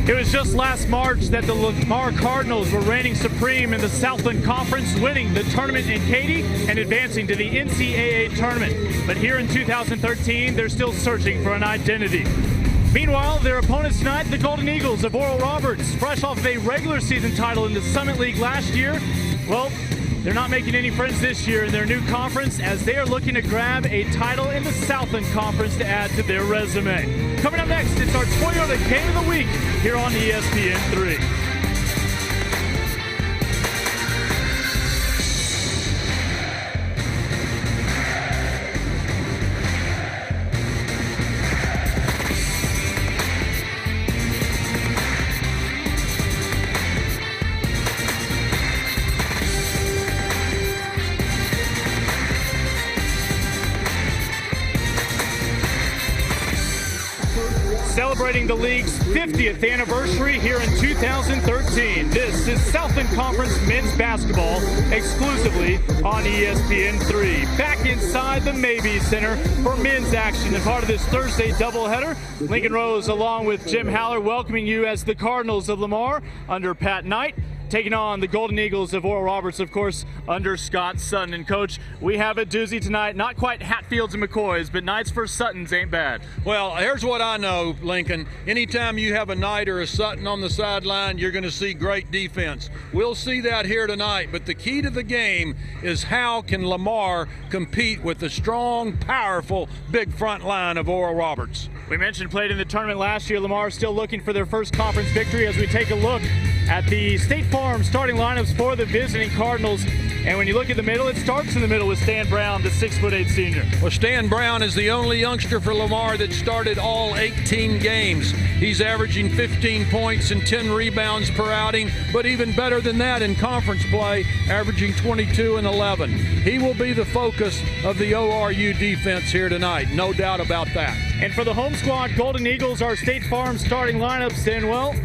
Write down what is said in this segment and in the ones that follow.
It was just last March that the Lamar Cardinals were reigning supreme in the Southland Conference, winning the tournament in Katy and advancing to the NCAA tournament. But here in 2013, they're still searching for an identity. Meanwhile, their opponents tonight, the Golden Eagles of Oral Roberts, fresh off of a regular season title in the Summit League last year. Well, they're not making any friends this year in their new conference as they are looking to grab a title in the Southland Conference to add to their resume. Coming up next, it's our Toyota Game of the Week here on ESPN3. Celebrating the league's 50th anniversary here in 2013. This is Southland Conference men's basketball exclusively on ESPN3. Back inside the Maybe Center for men's action and part of this Thursday doubleheader. Lincoln Rose along with Jim Haller welcoming you as the Cardinals of Lamar under Pat Knight, taking on the Golden Eagles of Oral Roberts, of course, under Scott Sutton. And, Coach, we have a doozy tonight. Not quite Hatfields and McCoys, but Knights for Suttons ain't bad. Well, here's what I know, Lincoln. Anytime you have a Knight or a Sutton on the sideline, you're going to see great defense. We'll see that here tonight. But the key to the game is how can Lamar compete with the strong, powerful, big front line of Oral Roberts. We mentioned played in the tournament last year. Lamar still looking for their first conference victory as we take a look at the State Farm starting lineups for the visiting Cardinals. And when you look at the middle, it starts in the middle with Stan Brown, the 6'8" senior. Well, Stan Brown is the only youngster for Lamar that started all 18 games. He's averaging 15 points and 10 rebounds per outing, but even better than that in conference play, averaging 22 and 11. He will be the focus of the ORU defense here tonight, no doubt about that. And for the home squad, Golden Eagles, our State Farm starting lineups, and well,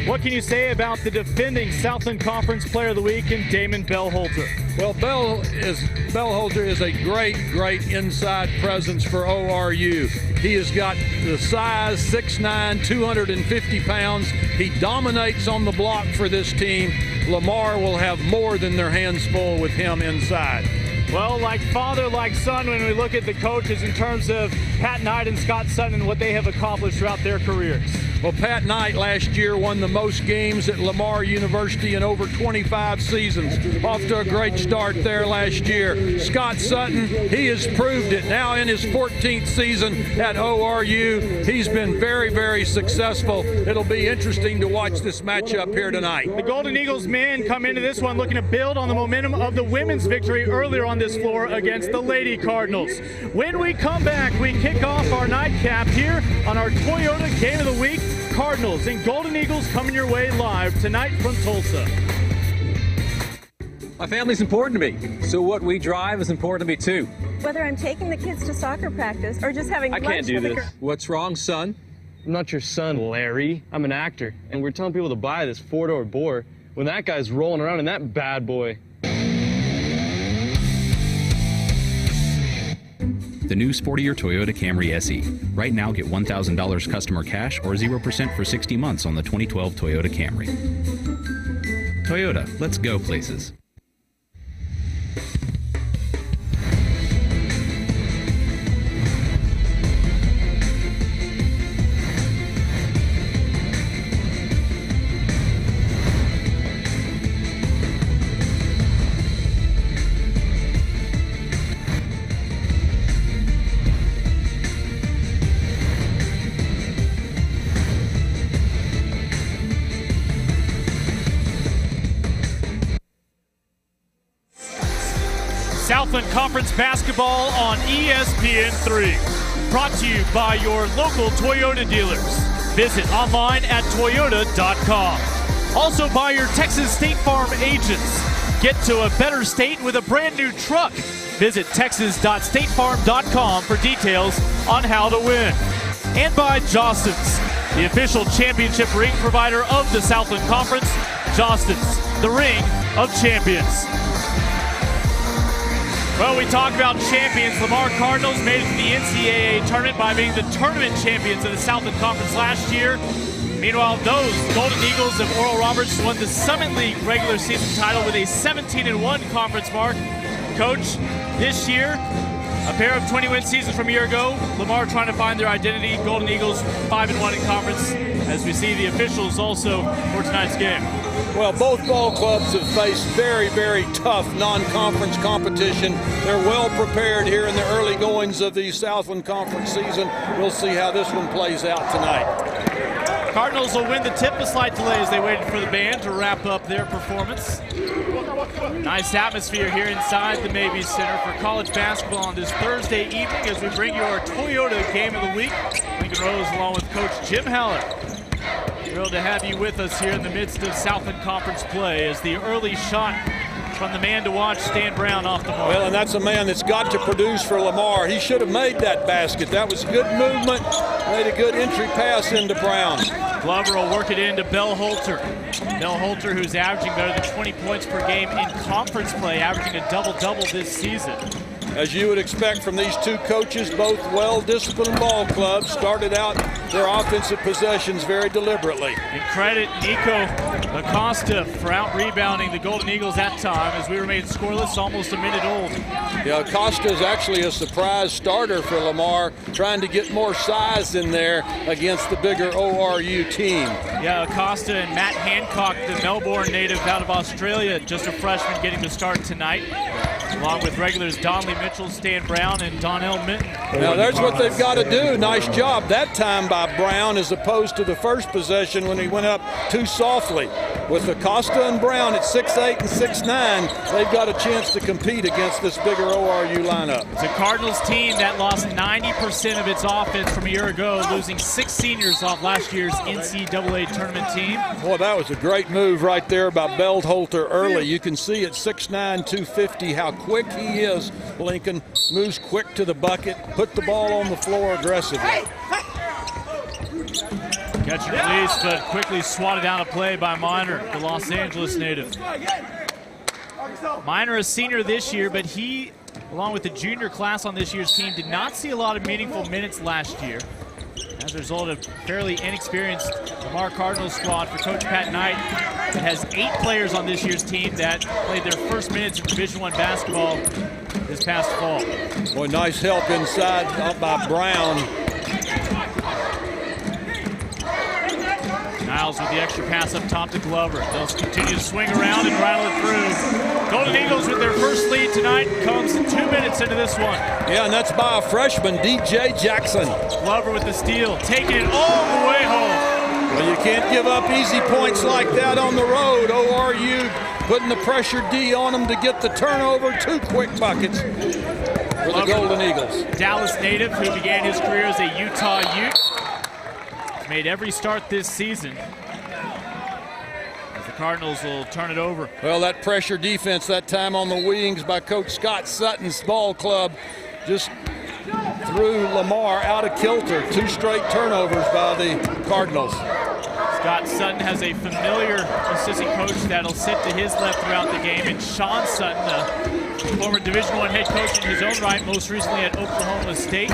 what can you say about the defending Southland Conference Player of the Week in Damon Bellholter? Well, Bellholter is a great inside presence for ORU. He has got the size, 6'9", 250 pounds. He dominates on the block for this team. Lamar will have more than their hands full with him inside. Well, like father, like son, when we look at the coaches in terms of Pat Knight and Scott Sutton and what they have accomplished throughout their careers. Well, Pat Knight last year won the most games at Lamar University in over 25 seasons. Off to a great start there last year. Scott Sutton, he has proved it. Now in his 14th season at ORU, he's been very successful. It'll be interesting to watch this matchup here tonight. The Golden Eagles men come into this one looking to build on the momentum of the women's victory earlier on this floor against the Lady Cardinals. When we come back, we kick off our nightcap here on our Toyota Game of the Week. Cardinals and Golden Eagles coming your way live tonight from Tulsa. My family's important to me, so what we drive is important to me too. Whether I'm taking the kids to soccer practice or just having lunch. I can't do this. What's wrong, son? I'm not your son, Larry. I'm an actor, and we're telling people to buy this four-door bore when that guy's rolling around in that bad boy. The new sportier Toyota Camry SE. Right now, get $1,000 customer cash or 0% for 60 months on the 2012 Toyota Camry. Toyota, let's go places. Southland Conference basketball on ESPN3. Brought to you by your local Toyota dealers. Visit online at toyota.com. Also by your Texas State Farm agents. Get to a better state with a brand new truck. Visit texas.statefarm.com for details on how to win. And by Jostens, the official championship ring provider of the Southland Conference. Jostens, the ring of champions. Well, we talk about champions. Lamar Cardinals made it to the NCAA tournament by being the tournament champions of the Southland Conference last year. Meanwhile, those Golden Eagles of Oral Roberts won the Summit League regular season title with a 17-1 conference mark. Coach, this year, a pair of 20-win seasons from a year ago. Lamar trying to find their identity. Golden Eagles 5-1 in conference, as we see the officials also for tonight's game. Well, both ball clubs have faced very, very tough non-conference competition. They're well prepared here in the early goings of the Southland Conference season. We'll see how this one plays out tonight. Cardinals will win the tip. A slight delay as they waited for the band to wrap up their performance. Nice atmosphere here inside the Maybee Center for college basketball on this Thursday evening as we bring you our Toyota Game of the Week. Lincoln Rose along with Coach Jim Heller. Thrilled to have you with us here in the midst of Southland Conference play as the early shot from the man to watch, Stan Brown, off the mark. Well, and that's a man that's got to produce for Lamar. He should have made that basket. That was good movement, made a good entry pass into Brown. Glover will work it into Bell Holter. Bell Holter, who's averaging better than 20 points per game in conference play, averaging a double-double this season. As you would expect from these two coaches, both well-disciplined ball clubs, started out their offensive possessions very deliberately. And credit Nico Acosta for out-rebounding the Golden Eagles that time as we remain scoreless, almost a minute old. Yeah, Acosta is actually a surprise starter for Lamar, trying to get more size in there against the bigger ORU team. Yeah, Acosta and Matt Hancock, the Melbourne native out of Australia, just a freshman getting to start tonight, along with regulars Donley Mitchell, Stan Brown, and Donnell Minton. Now there's what they've got to do. Nice job that time by Brown as opposed to the first possession when he went up too softly. With Acosta and Brown at 6'8" and 6'9", they've got a chance to compete against this bigger ORU lineup. It's a Cardinals team that lost 90% of its offense from a year ago, losing 6 seniors off last year's NCAA tournament team. Boy, that was a great move right there by Beldholter early. You can see at 6'9", 250 how quick he is. Lincoln moves quick to the bucket, put the ball on the floor aggressively. Catch and release, but quickly swatted out of play by Minor, the Los Angeles native. Minor, a senior this year, but he, along with the junior class on this year's team, did not see a lot of meaningful minutes last year. As a result of fairly inexperienced Lamar Cardinals squad for Coach Pat Knight, that has 8 players on this year's team that played their first minutes in Division I basketball this past fall. Boy, nice help inside out by Brown. Niles with the extra pass up top to Glover. They'll continue to swing around and rattle it through. Golden Eagles with their first lead tonight comes 2 minutes into this one. Yeah, and that's by a freshman, DJ Jackson. Glover with the steal, taking it all the way home. Well, you can't give up easy points like that on the road. ORU putting the pressure D on them to get the turnover. 2 quick buckets for the Golden Eagles. Dallas native who began his career as a Utah Ute. Made every start this season. As the Cardinals will turn it over. Well, that pressure defense that time on the wings by Coach Scott Sutton's ball club just threw Lamar out of kilter. 2 straight turnovers by the Cardinals. Scott Sutton has a familiar assistant coach that'll sit to his left throughout the game, and Sean Sutton, a former Division I head coach in his own right, most recently at Oklahoma State.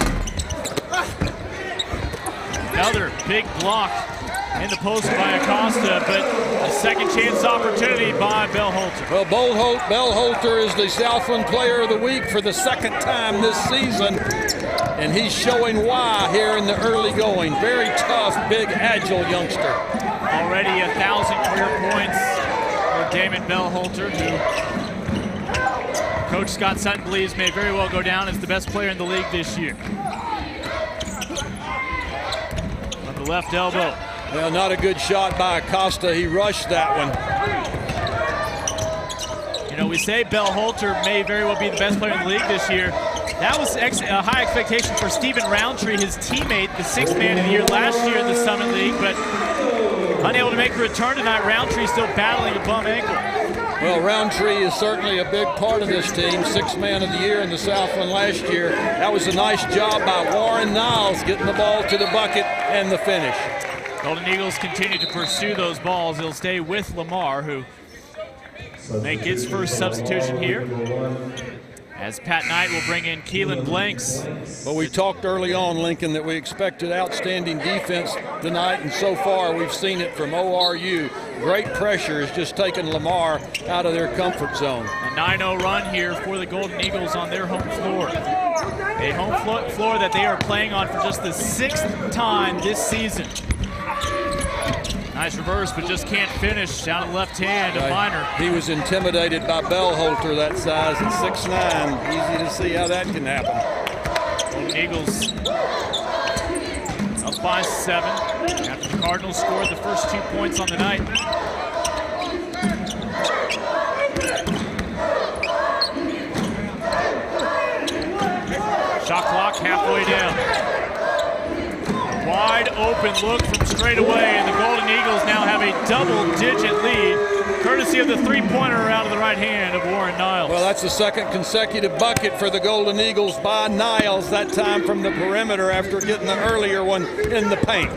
Another big block in the post by Acosta, but a second chance opportunity by Beldholter. Well, Beldholter is the Southland Player of the Week for the 2nd time this season, and he's showing why here in the early going. Very tough, big, agile youngster. Already 1,000 career points for Damon Beldholter, who Coach Scott Sutton believes may very well go down as the best player in the league this year. On the left elbow. Well, not a good shot by Acosta. He rushed that one. You know, we say Beldholter may very well be the best player in the league this year. That was a high expectation for Stephen Roundtree, his teammate, the 6th man of the year last year in the Summit League, but unable to make a return tonight. Roundtree still battling a bum ankle. Well, Roundtree is certainly a big part of this team. 6th man of the year in the Southland last year. That was a nice job by Warren Niles getting the ball to the bucket and the finish. Golden Eagles continue to pursue those balls. He'll stay with Lamar, who make its first substitution here. as Pat Knight will bring in Keelan Blanks. Well, we talked early on, Lincoln, that we expected outstanding defense tonight, and so far we've seen it from ORU. Great pressure has just taken Lamar out of their comfort zone. A 9-0 run here for the Golden Eagles on their home floor. A home floor that they are playing on for just the 6th time this season. Nice reverse, but just can't finish. Down the left hand of Minor. He was intimidated by Bellholter, that size at 6'9". Easy to see how that can happen. Golden Eagles up by 7 after the Cardinals scored the first 2 points on the night. Shot clock halfway down. Wide open look from straight away, and the Golden Eagles now have a double-digit lead, courtesy of the three-pointer out of the right hand of Warren Niles. Well, that's the second consecutive bucket for the Golden Eagles by Niles, that time from the perimeter after getting the earlier one in the paint.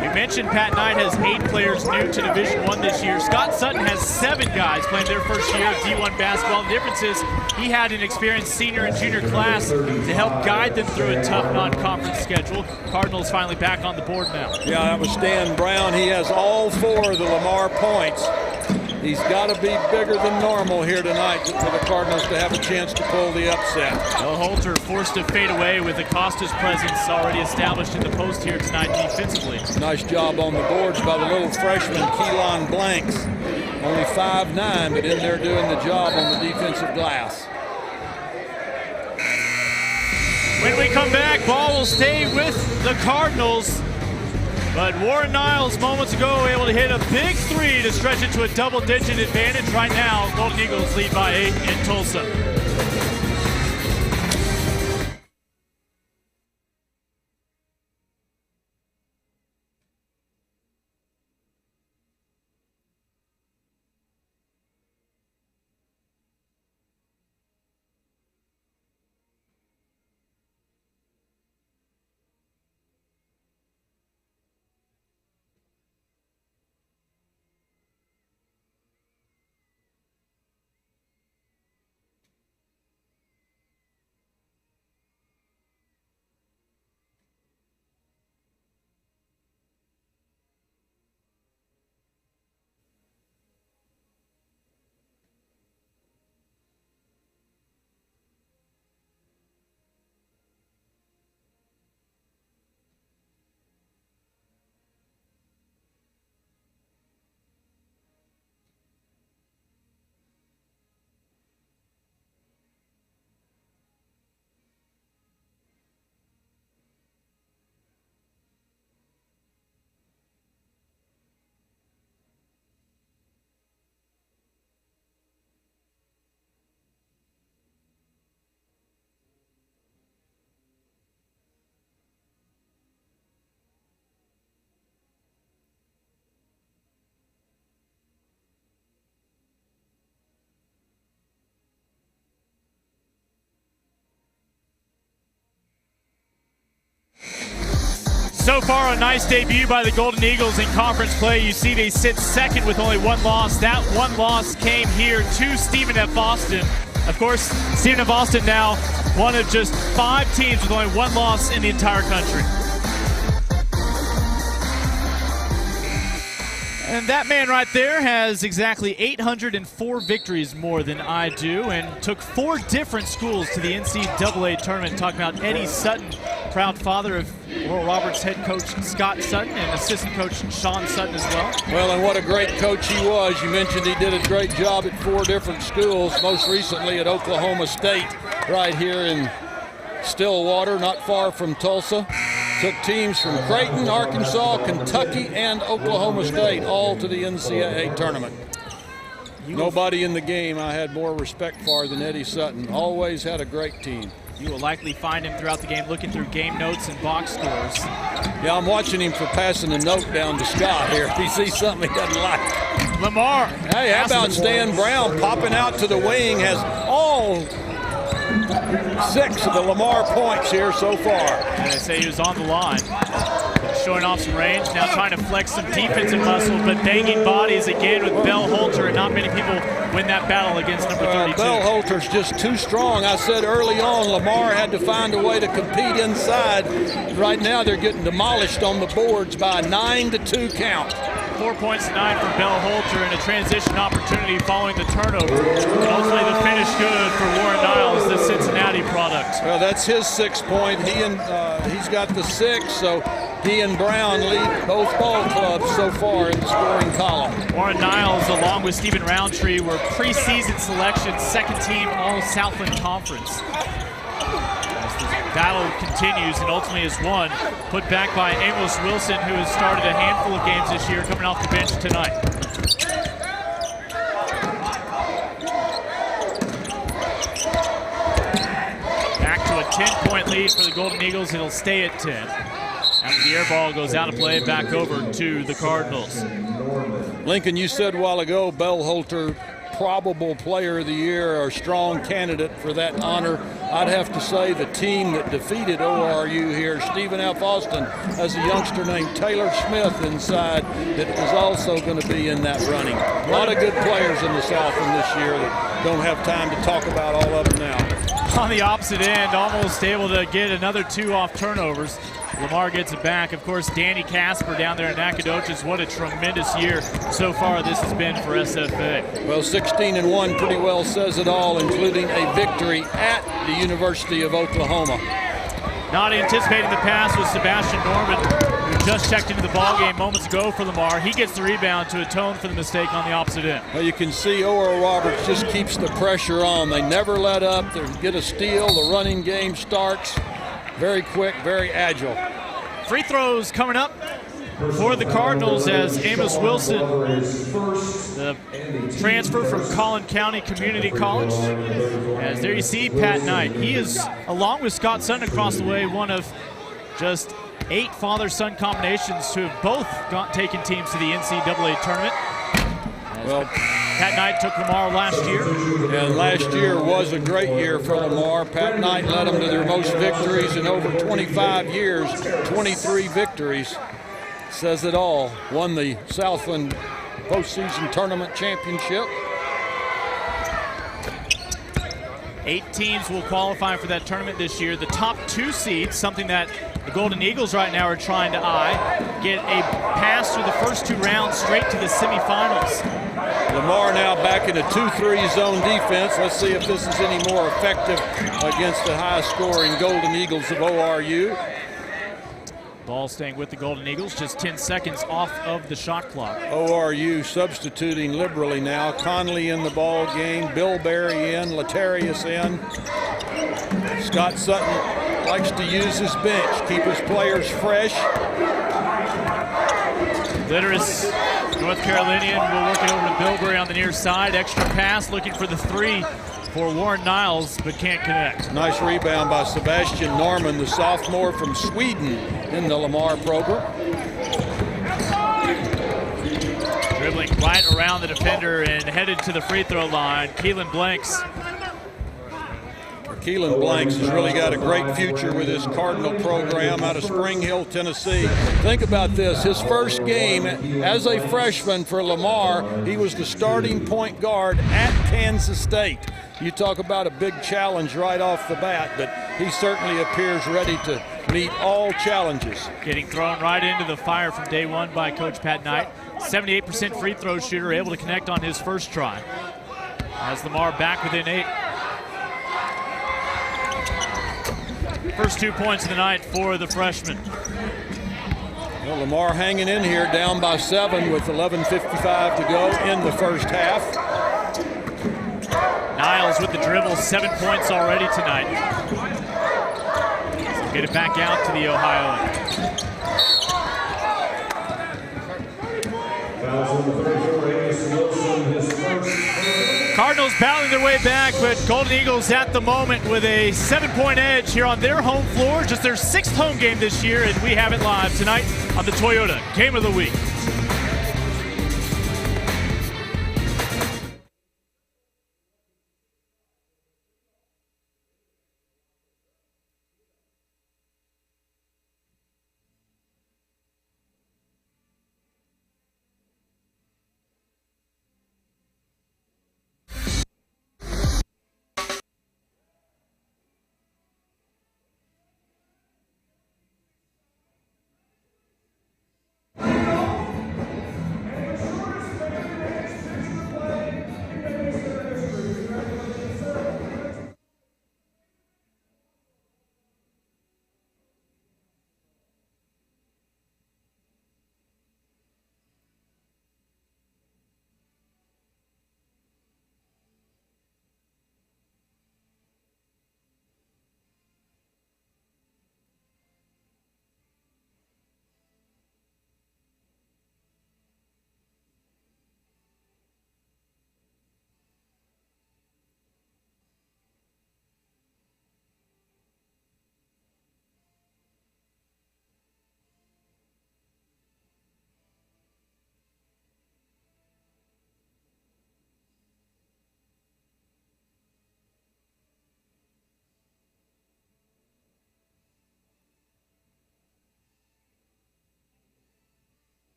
We mentioned Pat Knight has 8 players new to Division I this year. Scott Sutton has 7 guys playing their first year of D1 basketball. The difference is he had an experienced senior and junior class to help guide them through a tough non-conference schedule. Cardinals finally back on the board now. Yeah, that was Stan Brown. He has all 4 of the Lamar points. He's got to be bigger than normal here tonight for the Cardinals to have a chance to pull the upset. Holter forced to fade away with Acosta's presence already established in the post here tonight defensively. Nice job on the boards by the little freshman, Keelan Blanks. Only 5'9", but in there doing the job on the defensive glass. When we come back, ball will stay with the Cardinals. But Warren Niles moments ago able to hit a big 3 to stretch it to a double-digit advantage. Right now, Golden Eagles lead by 8 in Tulsa. So far, a nice debut by the Golden Eagles in conference play. You see they sit second with only 1 loss. That 1 loss came here to Stephen F. Austin. Of course, Stephen F. Austin now one of just 5 teams with only 1 loss in the entire country. And that man right there has exactly 804 victories more than I do, and took 4 different schools to the NCAA tournament. Talking about Eddie Sutton, proud father of Oral Roberts head coach Scott Sutton and assistant coach Sean Sutton as well. Well, and what a great coach he was. You mentioned he did a great job at 4 different schools, most recently at Oklahoma State, right here in Stillwater, not far from Tulsa. Took teams from Creighton, Arkansas, Kentucky, and Oklahoma State all to the NCAA tournament. Nobody in the game I had more respect for than Eddie Sutton. Always had a great team. You will likely find him throughout the game looking through game notes and box scores. Yeah, I'm watching him for passing a note down to Scott here. If he sees something he doesn't like. Lamar. Hey, how about Stan Brown popping out to the wing, has all 6 of the Lamar points here so far. And they say he was on the line. showing off some range, now trying to flex some defensive muscle, but banging bodies again with Bell Holter, and not many people win that battle against number 32. Bell Holter's just too strong. I said early on Lamar had to find a way to compete inside. Right now they're getting demolished on the boards by a 9-2 count. 4 points tonight for Bell Holter and a transition opportunity following the turnover. And hopefully the finish good for Warren Niles, the Cincinnati product. Well, that's his 6 point. He's got the 6, so he and Brown lead both ball clubs so far in the scoring column. Warren Niles, along with Stephen Roundtree, were preseason selection, second team All-Southland Conference. Battle continues and ultimately is won. Put back by Amos Wilson, who has started a handful of games this year, coming off the bench tonight. Back to a 10-point lead for the Golden Eagles. It'll stay at 10. After the air ball goes out of play, back over to the Cardinals. Lincoln, you said a while ago, Bell Holter, probable player of the year or strong candidate for that honor. I'd have to say the team that defeated ORU here, Stephen F. Austin, has a youngster named Taylor Smith inside that is also going to be in that running. A lot of good players in the Southland this year that don't have time to talk about all of them now. On the opposite end, almost able to get another 2 off turnovers. Lamar gets it back. Of course, Danny Casper down there in Nacogdoches. What a tremendous year so far this has been for SFA. Well, 16-1 pretty well says it all, including a victory at the University of Oklahoma. Not anticipating the pass was Sebastian Norman, who just checked into the ballgame moments ago for Lamar. He gets the rebound to atone for the mistake on the opposite end. Well, you can see Oral Roberts just keeps the pressure on. They never let up. They get a steal. The running game starts. Very quick, very agile. Free throws coming up for the Cardinals as Amos Wilson, the transfer from Collin County Community College. As there you see Pat Knight. He is, along with Scott Sutton across the way, one of just 8 father-son combinations who have both taken teams to the NCAA tournament. Well, Pat Knight took Lamar last year. And last year was a great year for Lamar. Pat Knight led them to their most victories in over 25 years, 23 victories. Says it all. Won the Southland postseason tournament championship. 8 teams will qualify for that tournament this year. The top 2 seeds, something that the Golden Eagles right now are trying to eye, get a pass through the first 2 rounds straight to the semifinals. Lamar now back in a 2-3 zone defense. Let's see if this is any more effective against the high-scoring Golden Eagles of ORU. Ball staying with the Golden Eagles, just 10 seconds off of the shot clock. ORU substituting liberally now. Conley in the ball game, Bill Berry in, Latarius in. Scott Sutton likes to use his bench, keep his players fresh. Litteris, North Carolinian, will work it over to Bilberry on the near side. Extra pass, looking for the 3 for Warren Niles, but can't connect. Nice rebound by Sebastian Norman, the sophomore from Sweden in the Lamar program. Dribbling right around the defender and headed to the free throw line. Keelan Blanks. Keelan Blanks has really got a great future with his Cardinal program out of Spring Hill, Tennessee. Think about this. His first game as a freshman for Lamar, he was the starting point guard at Kansas State. You talk about a big challenge right off the bat, but he certainly appears ready to meet all challenges. Getting thrown right into the fire from day one by Coach Pat Knight. 78% free throw shooter, able to connect on his first try. As Lamar back within 8. First 2 points of the night for the freshman. Well, Lamar hanging in here, down by 7 with 11:55 to go in the first half. Niles with the dribble, 7 points already tonight. Get it back out to the Ohioan. Cardinals battling their way back, but Golden Eagles at the moment with a 7-point edge here on their home floor. Just their 6th home game this year, and we have it live tonight on the Toyota Game of the Week.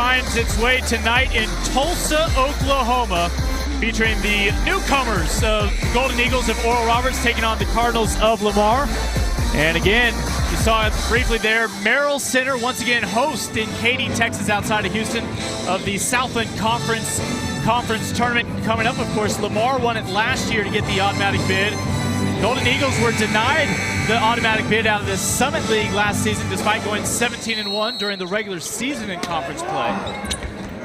finds its way tonight in Tulsa, Oklahoma, featuring the newcomers of Golden Eagles of Oral Roberts taking on the Cardinals of Lamar. And again, you saw it briefly there, Merrill Center once again host in Katy, Texas, outside of Houston, of the Southland Conference tournament coming up. Of course, Lamar won it last year to get the automatic bid. Golden Eagles were denied the automatic bid out of the Summit League last season despite going 17-1 during the regular season in conference play.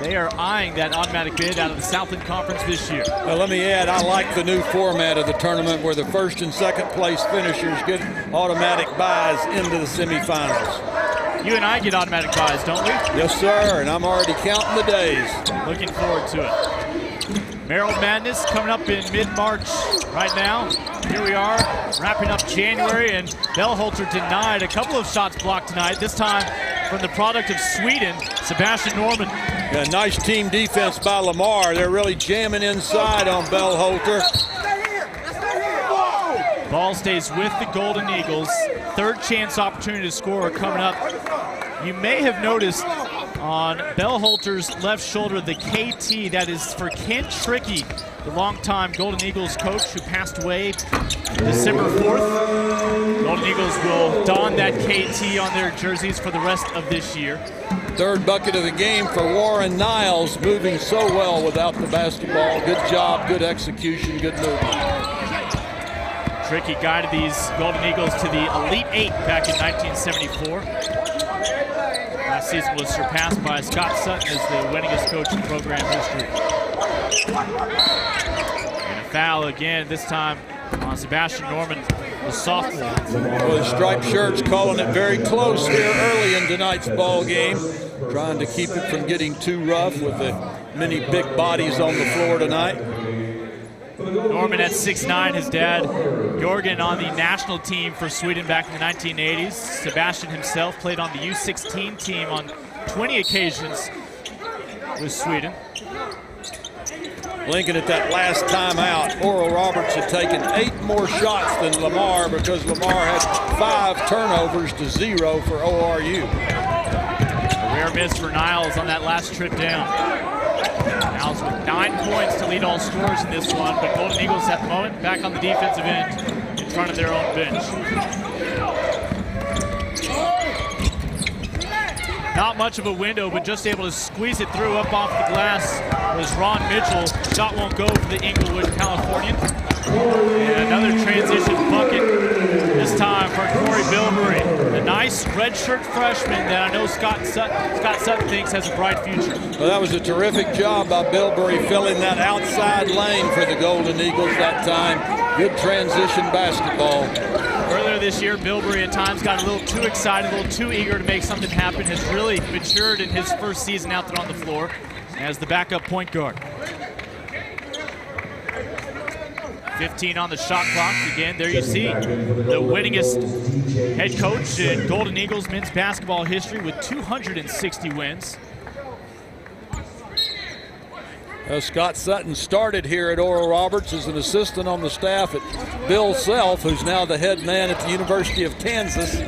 They are eyeing that automatic bid out of the Southland Conference this year. Well, let me add, I like the new format of the tournament where the first and second place finishers get automatic buys into the semifinals. You and I get automatic buys, don't we? Yes, sir, and I'm already counting the days. Looking forward to it. Maryland Madness coming up in mid-March right now. Here we are, wrapping up January, and Bellholter denied a couple of shots blocked tonight, this time from the product of Sweden, Sebastian Norman. Yeah, nice team defense by Lamar. They're really jamming inside on Bellholter. Ball stays with the Golden Eagles. Third chance opportunity to score coming up. You may have noticed on Bellholter's left shoulder the KT, that is for Ken Trickey, the longtime Golden Eagles coach who passed away December 4th. Golden Eagles will don that KT on their jerseys for the rest of this year. Third bucket of the game for Warren Niles, moving so well without the basketball. Good job, good execution, good movement. Tricky guided these Golden Eagles to the Elite Eight back in 1974. Last season was surpassed by Scott Sutton as the winningest coach in program history. And a foul again, this time on Sebastian Norman, the sophomore. Well, the striped shirts calling it very close here early in tonight's ball game, trying to keep it from getting too rough with the many big bodies on the floor tonight. Norman at 6'9", his dad, Jorgen, on the national team for Sweden back in the 1980s. Sebastian himself played on the U16 team on 20 occasions with Sweden. Lincoln at that last time out, Oral Roberts had taken 8 more shots than Lamar because Lamar had 5 turnovers to 0 for ORU. A rare miss for Niles on that last trip down. Niles with 9 points to lead all scorers in this one, but Golden Eagles at the moment back on the defensive end in front of their own bench. Not much of a window, but just able to squeeze it through up off the glass was Ron Mitchell. Shot won't go for the Inglewood Californian. And another transition bucket, this time for Corey Bilberry. A nice redshirt freshman that I know Scott Sutton thinks has a bright future. Well, that was a terrific job by Bilberry filling that outside lane for the Golden Eagles that time. Good transition basketball. Earlier this year, Bilberry at times got a little too excited, a little too eager to make something happen. Has really matured in his first season out there on the floor as the backup point guard. 15 on the shot clock. Again, there you see the winningest head coach in Golden Eagles men's basketball history with 260 wins. Scott Sutton started here at Oral Roberts as an assistant on the staff at Bill Self, who's now the head man at the University of Kansas.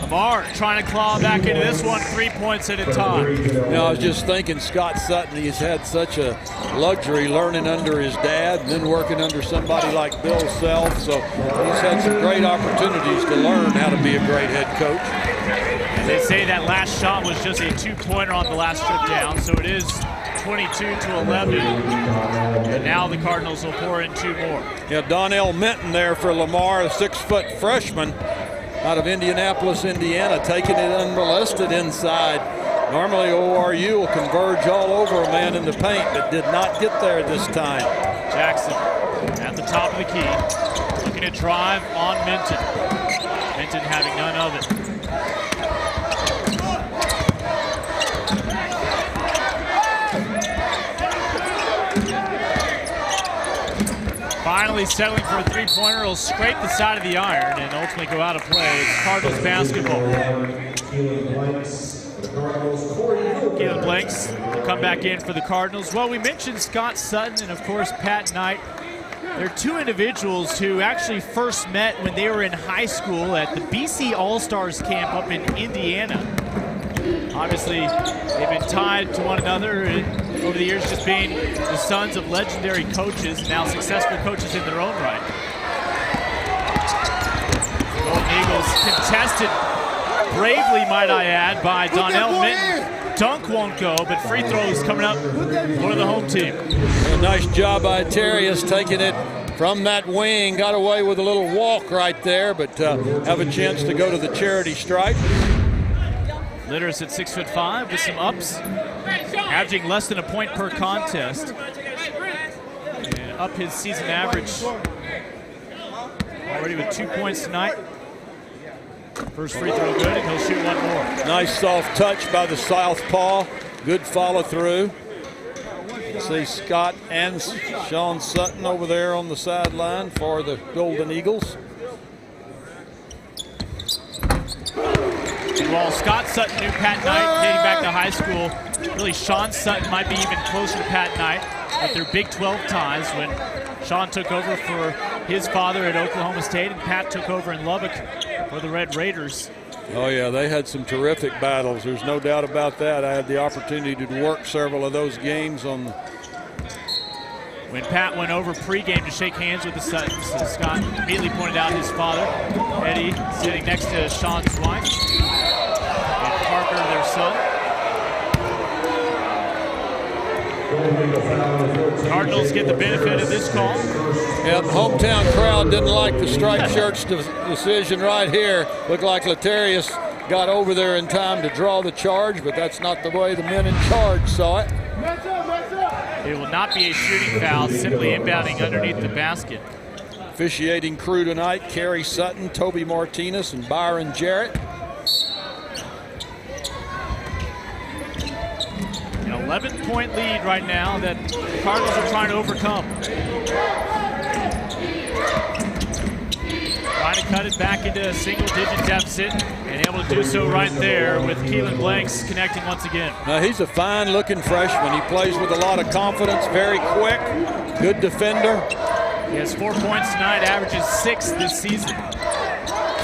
Lamar trying to claw back into this one, 3 points at a time. I was just thinking, Scott Sutton, he's had such a luxury learning under his dad and then working under somebody like Bill Self, so he's had some great opportunities to learn how to be a great head coach. They say that last shot was just a 2-pointer on the last trip down, so it is 22-11. And now the Cardinals will pour in 2 more. Yeah, Donnell Minton there for Lamar, a 6-foot freshman out of Indianapolis, Indiana, taking it unmolested inside. Normally ORU will converge all over a man in the paint, but did not get there this time. Jackson at the top of the key, looking to drive on Minton. Minton having none of it. Finally settling for a 3-pointer. He'll scrape the side of the iron and ultimately go out of play. It's Cardinals basketball. Keelan Blanks will come back in for the Cardinals. Well, we mentioned Scott Sutton and, of course, Pat Knight. They're 2 individuals who actually first met when they were in high school at the BC All-Stars camp up in Indiana. Obviously, they've been tied to one another over the years, just being the sons of legendary coaches and now successful coaches in their own right. Golden Eagles contested bravely, might I add, by Donnell Minton. Dunk won't go, but free throws coming up for the home team. A nice job by Terrius taking it from that wing. Got away with a little walk right there, but have a chance to go to the charity stripe. Litter's at 6'5" with some ups, averaging less than a point per contest. And up his season average already with 2 points tonight. First free throw good, and he'll shoot one more. Nice soft touch by the southpaw. Good follow through. See Scott and Sean Sutton over there on the sideline for the Golden Eagles. While Scott Sutton knew Pat Knight dating back to high school, really Sean Sutton might be even closer to Pat Knight with their Big 12 ties when Sean took over for his father at Oklahoma State and Pat took over in Lubbock for the Red Raiders. Oh yeah, they had some terrific battles. There's no doubt about that. I had the opportunity to work several of those games on. When Pat went over pregame to shake hands with the Suttons, Scott immediately pointed out his father, Eddie, sitting next to Sean's wife, and Parker, their son. Cardinals get the benefit of this call. Yeah, the hometown crowd didn't like the striped shirts decision right here. Looked like Letarius got over there in time to draw the charge, but that's not the way the men in charge saw it. It will not be a shooting foul, simply inbounding underneath the basket. Officiating crew tonight, Kerry Sutton, Toby Martinez, and Byron Jarrett. An 11-point lead right now that the Cardinals are trying to overcome. Trying to cut it back into a single-digit deficit, and able to do so right there with Keelan Blanks connecting once again. Now he's a fine-looking freshman. He plays with a lot of confidence, very quick, good defender. He has 4 points tonight, averages 6 this season.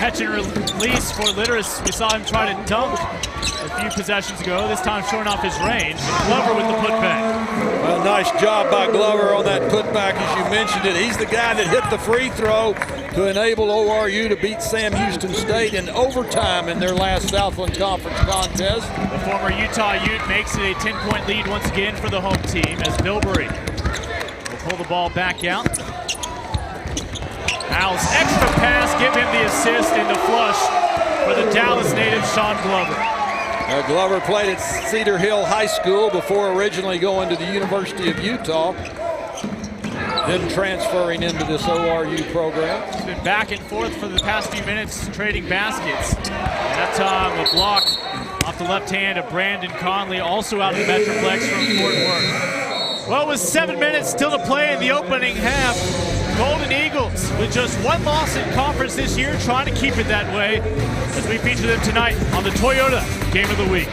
Catch and release for Litteris. We saw him try to dunk a few possessions ago, this time showing off his range. Glover with the putback. Well, nice job by Glover on that putback, as you mentioned it. He's the guy that hit the free throw to enable ORU to beat Sam Houston State in overtime in their last Southland Conference contest. The former Utah Ute makes it a 10-point lead once again for the home team as Bilberry will pull the ball back out. Al's extra pass, give him the assist and the flush for the Dallas native Sean Glover. Glover played at Cedar Hill High School before originally going to the University of Utah, then transferring into this ORU program. He's been back and forth for the past few minutes trading baskets. And that time a block off the left hand of Brandon Conley, also out of the Metroplex from Fort Worth. Well, with 7 minutes still to play in the opening half, Golden Eagles with just one loss in conference this year, trying to keep it that way as we feature them tonight on the Toyota Game of the Week.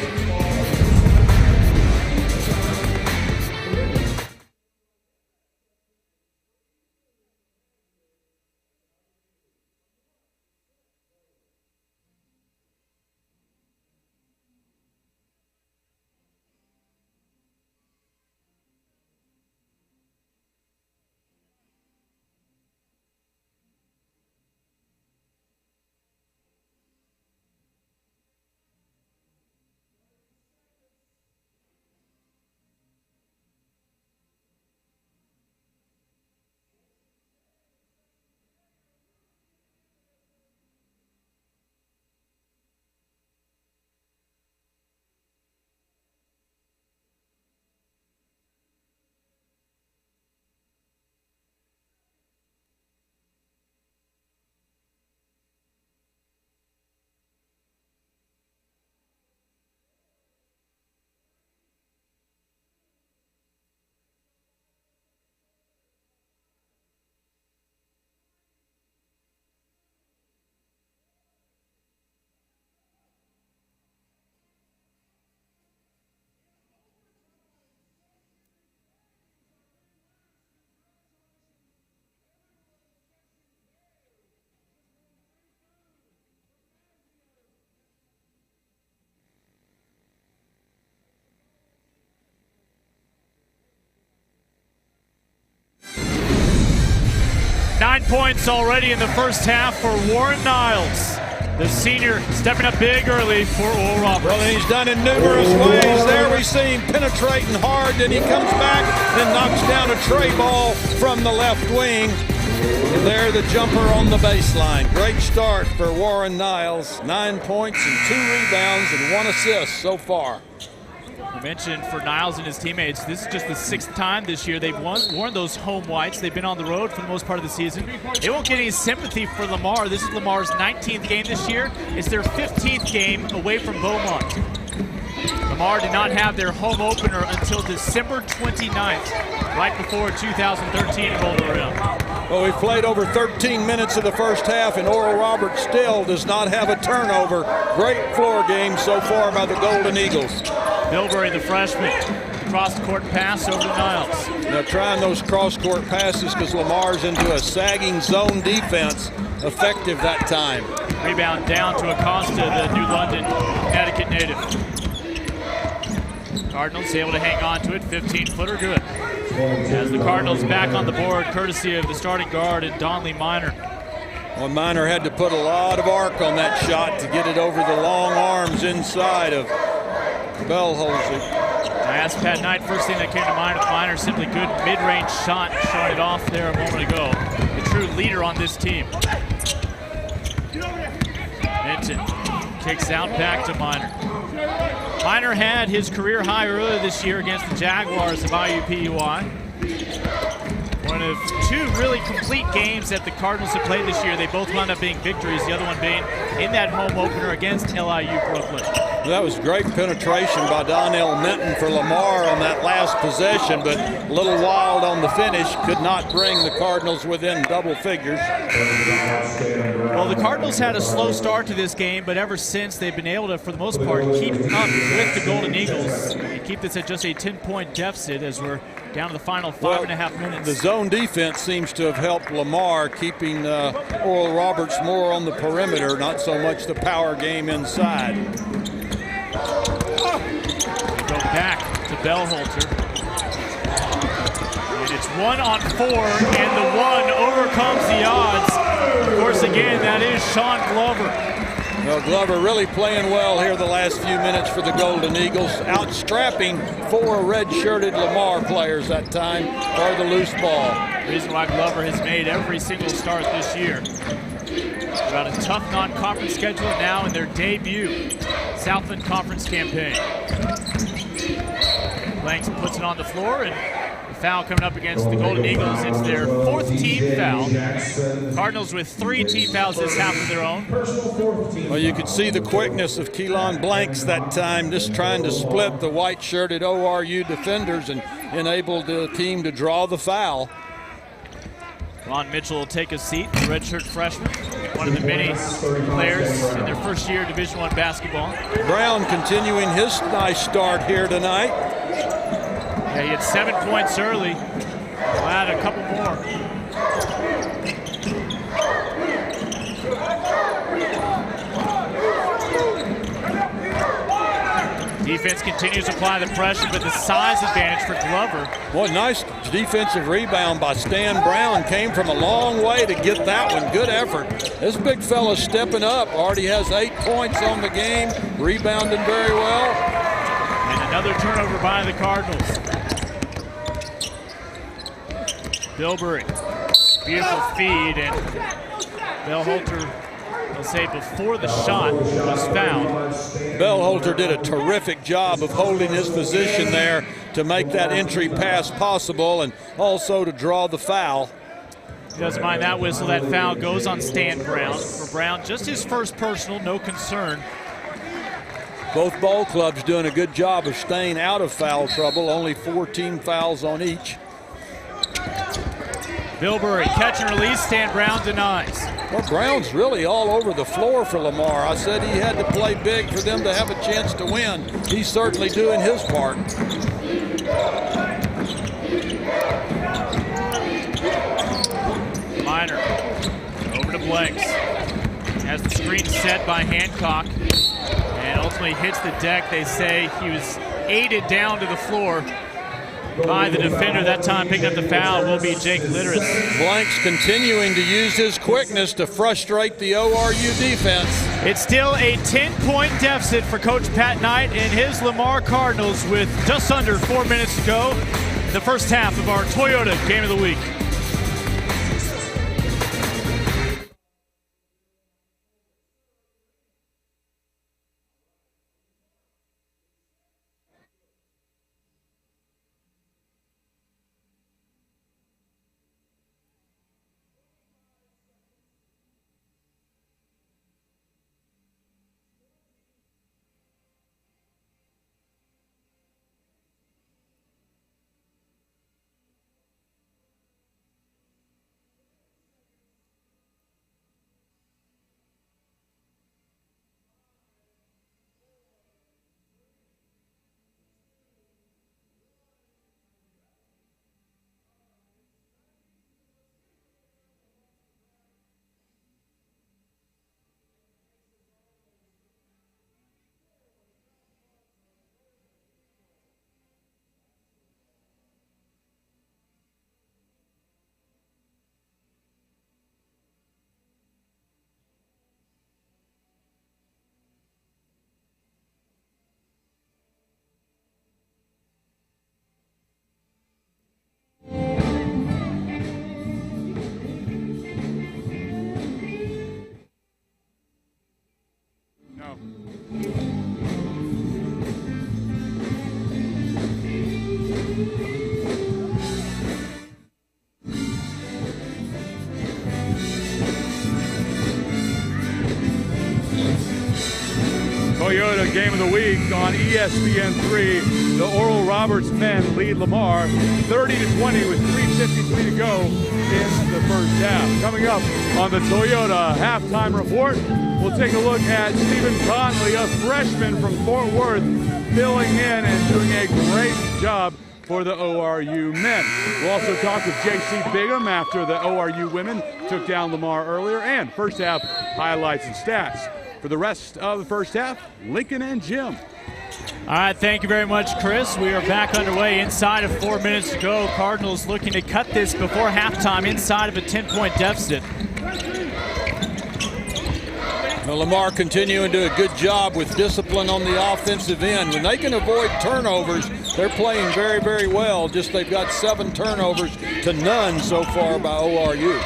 9 points already in the first half for Warren Niles. The senior stepping up big early for Oral Roberts. Well, and he's done in numerous ways. There we see him penetrating hard, then he comes back and knocks down a tray ball from the left wing. And there the jumper on the baseline. Great start for Warren Niles. 9 points and 2 rebounds and 1 assist so far. You mentioned for Niles and his teammates, this is just the 6th time this year they've worn those home whites. They've been on the road for the most part of the season. They won't get any sympathy for Lamar. This is Lamar's 19th game this year. It's their 15th game away from Beaumont. Lamar did not have their home opener until December 29th, right before 2013 rolled around. Well, we've played over 13 minutes of the first half, and Oral Roberts still does not have a turnover. Great floor game so far by the Golden Eagles. Bilberry, the freshman, cross-court pass over to Niles. Now trying those cross-court passes because Lamar's into a sagging zone defense. Effective that time. Rebound down to Acosta, the New London, Connecticut native. Cardinals able to hang on to it, 15-footer good. As the Cardinals back on the board, courtesy of the starting guard and Donley Minor. Well, Minor had to put a lot of arc on that shot to get it over the long arms inside of Bellholzer. I asked Pat Knight, first thing that came to mind with Minor, simply good mid-range shot, showing it off there a moment ago. The true leader on this team. Minton kicks out back to Minor. Minor had his career high earlier this year against the Jaguars of IUPUI. One of 2 really complete games that the Cardinals have played this year. They both wound up being victories, the other one being in that home opener against LIU Brooklyn. That was great penetration by Donnell Minton for Lamar on that last possession, but a little wild on the finish. Could not bring the Cardinals within double figures. Well, the Cardinals had a slow start to this game, but ever since they've been able to, for the most part, keep up with the Golden Eagles and keep this at just a 10-point deficit as we're down to the final 5.5 minutes. The zone defense seems to have helped Lamar, keeping Oral Roberts more on the perimeter, not so much the power game inside. They go back to Bellholter. And it's 1-on-4, and the 1 overcomes the odds. Of course, again, that is Sean Glover. Well, Glover really playing well here the last few minutes for the Golden Eagles, outstrapping 4 red-shirted Lamar players that time for the loose ball. The reason why Glover has made every single start this year. About a tough non-conference schedule now in their debut Southland Conference campaign. Blanks puts it on the floor, and the foul coming up against the Golden Eagles. It's their 4th team foul. Cardinals with 3 team fouls this half of their own. Well, you could see the quickness of Keelan Blanks that time, just trying to split the white-shirted ORU defenders and enabled the team to draw the foul. Ron Mitchell will take a seat, the redshirt freshman, one of the many players in their first year of Division I basketball. Brown continuing his nice start here tonight. Yeah, he had 7 points early. We'll add a couple more. Defense continues to apply the pressure, but the size advantage for Glover. Boy, nice defensive rebound by Stan Brown. Came from a long way to get that one. Good effort. This big fella stepping up. Already has 8 points on the game. Rebounding very well. And another turnover by the Cardinals. Bilberry. Beautiful feed, and Bellholter, I'll say before the shot was fouled. Bellholter did a terrific job of holding his position there to make that entry pass possible and also to draw the foul. He doesn't mind that whistle. That foul goes on Stan Brown. For Brown, just his first personal, no concern. Both ball clubs doing a good job of staying out of foul trouble. Only 4 team fouls on each. Bilberry, catch and release. Stan Brown denies. Well, Brown's really all over the floor for Lamar. I said he had to play big for them to have a chance to win. He's certainly doing his part. Minor over to Blanks. Has the screen set by Hancock and ultimately hits the deck. They say he was aided down to the floor. by the defender. That time picking up the foul will be Jake Litteris. Blanks continuing to use his quickness to frustrate the ORU defense. It's still a 10-point deficit for Coach Pat Knight and his Lamar Cardinals with just under 4 minutes to go. The first half of our Toyota Game of the Week. Toyota Game of the Week on ESPN3. The Oral Roberts men lead Lamar 30-20 with 3:53 to go in the first half. Coming up on the Toyota halftime report, we'll take a look at Stephen Conley, a freshman from Fort Worth, filling in and doing a great job for the ORU men. We'll also talk with J.C. Bigham after the ORU women took down Lamar earlier, and first half highlights and stats. For the rest of the first half, Lincoln and Jim. All right, thank you very much, Chris. We are back underway inside of 4 minutes to go. Cardinals looking to cut this before halftime inside of a 10-point deficit. Well, Lamar continuing to do a good job with discipline on the offensive end. When they can avoid turnovers, they're playing very, very well. Just they've got 7 turnovers to none so far by ORU.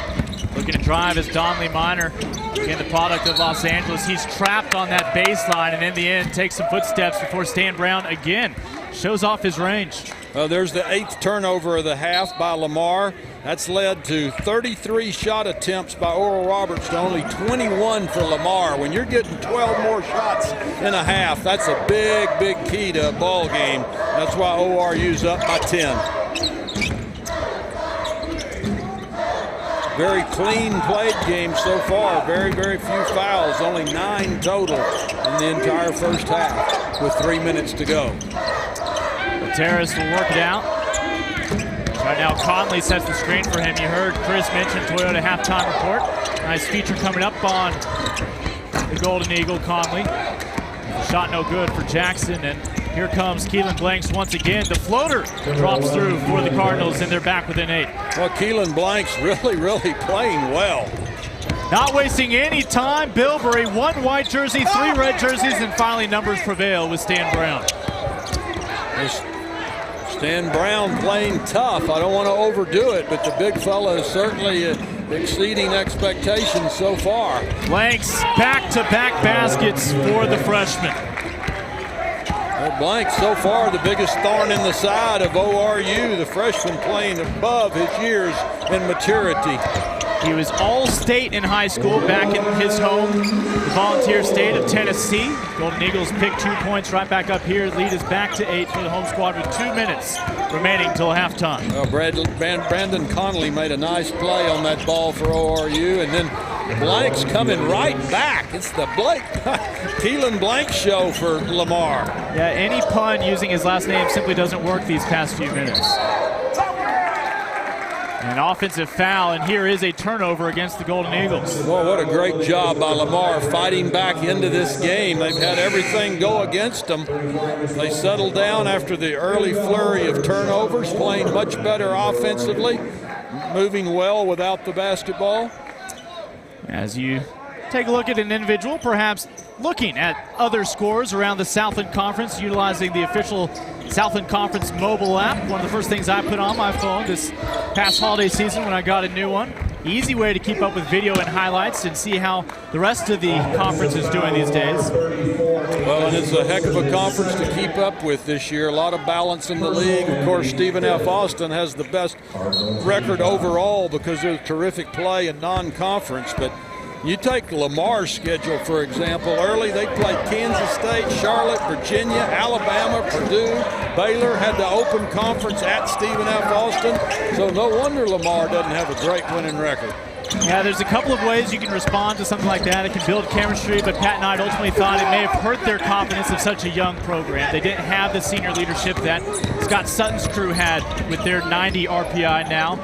Looking to drive is Donley Minor. Again, the product of Los Angeles. He's trapped on that baseline and in the end takes some footsteps before Stan Brown again shows off his range. There's the 8th turnover of the half by Lamar. That's led to 33 shot attempts by Oral Roberts to only 21 for Lamar. When you're getting 12 more shots in a half, that's a big, big key to a ball game. That's why ORU's up by 10. Very clean played game so far. Very, very few fouls. Only 9 total in the entire first half with 3 minutes to go. Terrace will work it out. Right now, Conley sets the screen for him. You heard Chris mention Toyota halftime report. Nice feature coming up on the Golden Eagle, Conley. Shot no good for Jackson, and here comes Keelan Blanks once again. The floater drops through for the Cardinals, and they're back within 8. Well, Keelan Blanks really, really playing well. Not wasting any time. Bilberry, 1 white jersey, 3 red jerseys, and finally numbers prevail with Stan Brown. Stan Brown playing tough. I don't want to overdo it, but the big fella is certainly exceeding expectations so far. Blanks back-to-back baskets for the freshman. Well, Blanks so far the biggest thorn in the side of ORU. The freshman playing above his years in maturity. He was all-state in high school back in his home, the Volunteer State of Tennessee. Golden Eagles picked 2 points right back up here. Lead is back to 8 for the home squad with 2 minutes remaining till halftime. Well, Brandon Conley made a nice play on that ball for ORU, and then Blanks coming right back. It's the Keelan Blanks show for Lamar. Yeah, any pun using his last name simply doesn't work these past few minutes. An offensive foul, and here is a turnover against the Golden Eagles. Boy, what a great job by Lamar fighting back into this game. They've had everything go against them. They settled down after the early flurry of turnovers, playing much better offensively, moving well without the basketball. As you take a look at an individual, perhaps looking at other scores around the Southland Conference, utilizing the official Southland Conference mobile app. One of the first things I put on my phone this past holiday season when I got a new one. Easy way to keep up with video and highlights and see how the rest of the conference is doing these days. Well, and it's a heck of a conference to keep up with this year. A lot of balance in the league. Of course, Stephen F. Austin has the best record overall because of terrific play in non-conference, but you take Lamar's schedule, for example. Early, they played Kansas State, Charlotte, Virginia, Alabama, Purdue, Baylor, had the open conference at Stephen F. Austin. So no wonder Lamar doesn't have a great winning record. Yeah, there's a couple of ways you can respond to something like that. It can build chemistry, but Pat Knight ultimately thought it may have hurt their confidence of such a young program. They didn't have the senior leadership that Scott Sutton's crew had with their 90 RPI now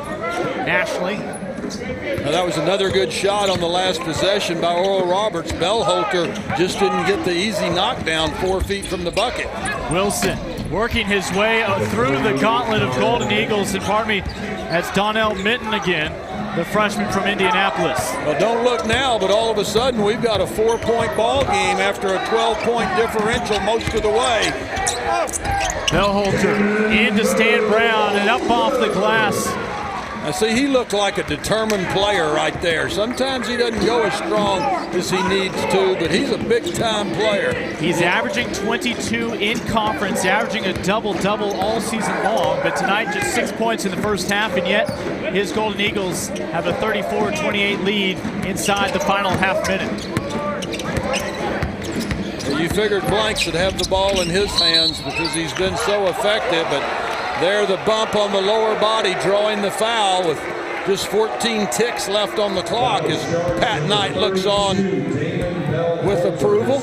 nationally. Now that was another good shot on the last possession by Oral Roberts. Bellholter just didn't get the easy knockdown 4 feet from the bucket. Wilson working his way through the gauntlet of Golden Eagles, and pardon me, that's Donnell Minton again, the freshman from Indianapolis. Well, don't look now, but all of a sudden we've got a 4-point ball game after a 12-point differential most of the way. Bellholter into Stan Brown and up off the glass. Now see, he looked like a determined player right there. Sometimes he doesn't go as strong as he needs to, but he's a big-time player. He's averaging 22 in conference, averaging a double-double all season long, but tonight just 6 points in the first half, and yet his Golden Eagles have a 34-28 lead inside the final half minute. Well, you figured Blanks would have the ball in his hands because he's been so effective, but there the bump on the lower body drawing the foul with just 14 ticks left on the clock as Pat Knight looks on with approval.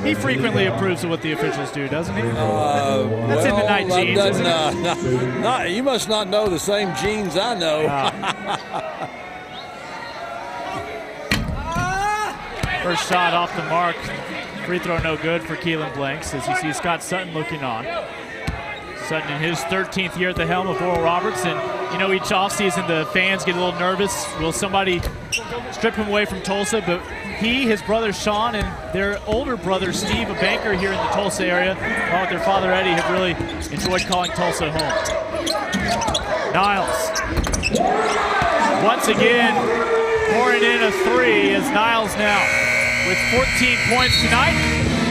He frequently approves of what the officials do, doesn't he? That's in the night jeans, isn't it? You must not know the same jeans I know. First shot off the mark. Free throw no good for Keelan Blanks as you see Scott Sutton looking on. Sutton in his 13th year at the helm of Oral Roberts, and you know each offseason the fans get a little nervous. Will somebody strip him away from Tulsa? But he, his brother Sean, and their older brother Steve, a banker here in the Tulsa area, along with their father Eddie, have really enjoyed calling Tulsa home. Niles. Once again, pouring in a three as Niles now with 14 points tonight,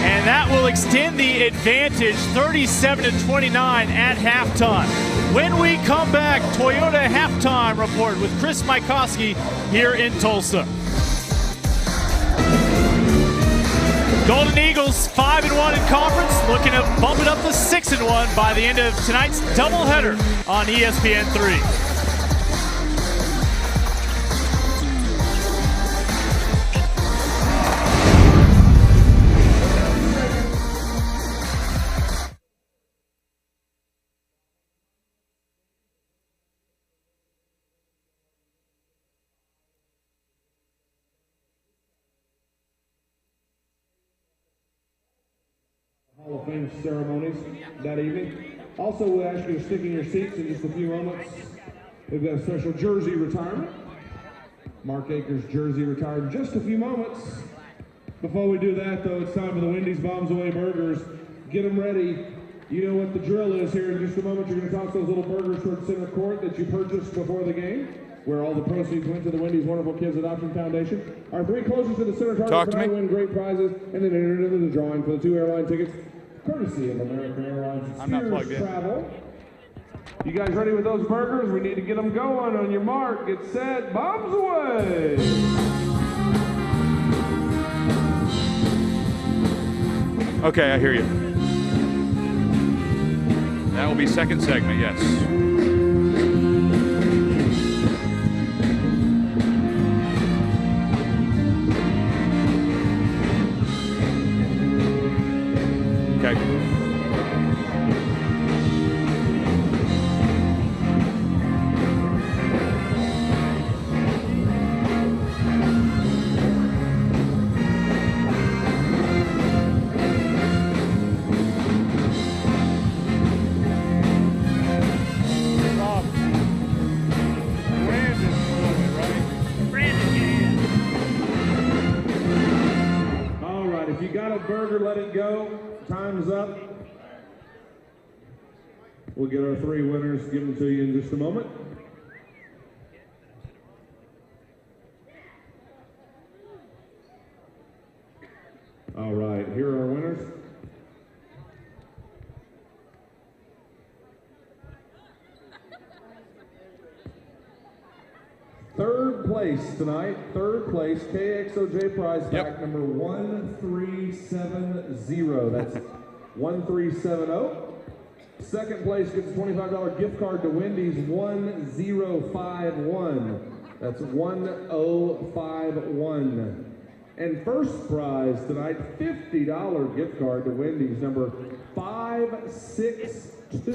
and that will extend the advantage 37-29 at halftime. When we come back, Toyota Halftime Report with Chris Mikoski here in Tulsa. Golden Eagles 5-1 in conference, looking to bump it up to 6-1 by the end of tonight's doubleheader on ESPN3. Hall of Fame ceremonies that evening. Also, we'll ask you to stick in your seats in just a few moments. We've got a special jersey retirement. Mark Akers jersey retired in just a few moments. Before we do that, though, it's time for the Wendy's Bombs Away Burgers. Get them ready. You know what the drill is here. In just a moment, you're going to toss those little burgers towards center court that you purchased before the game, where all the proceeds went to the Wendy's Wonderful Kids Adoption Foundation. Our three closest to the center target win great prizes and then enter into the drawing for the 2 airline tickets, courtesy of American Airlines Spears Travel. You guys ready with those burgers? We need to get them going. On your mark, get set, bombs away! Okay, I hear you. That will be second segment, yes. Okay. fried burger, let it go. Time's up. We'll get our 3 winners, give them to you in just a moment. All right, here are our winners. Third place tonight, KXOJ prize pack number 1370. That's 1370. Second place gets a $25 gift card to Wendy's, 1051. That's 1051. And first prize tonight, $50 gift card to Wendy's, number 562.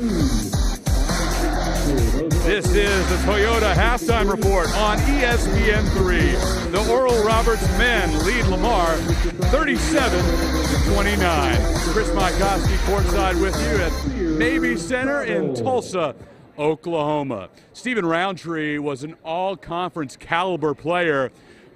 This is the Toyota Halftime Report on ESPN3. The Oral Roberts men lead Lamar 37-29. Chris Mikoski courtside with you at Navy Center in Tulsa, Oklahoma. Stephen Roundtree was an all-conference caliber player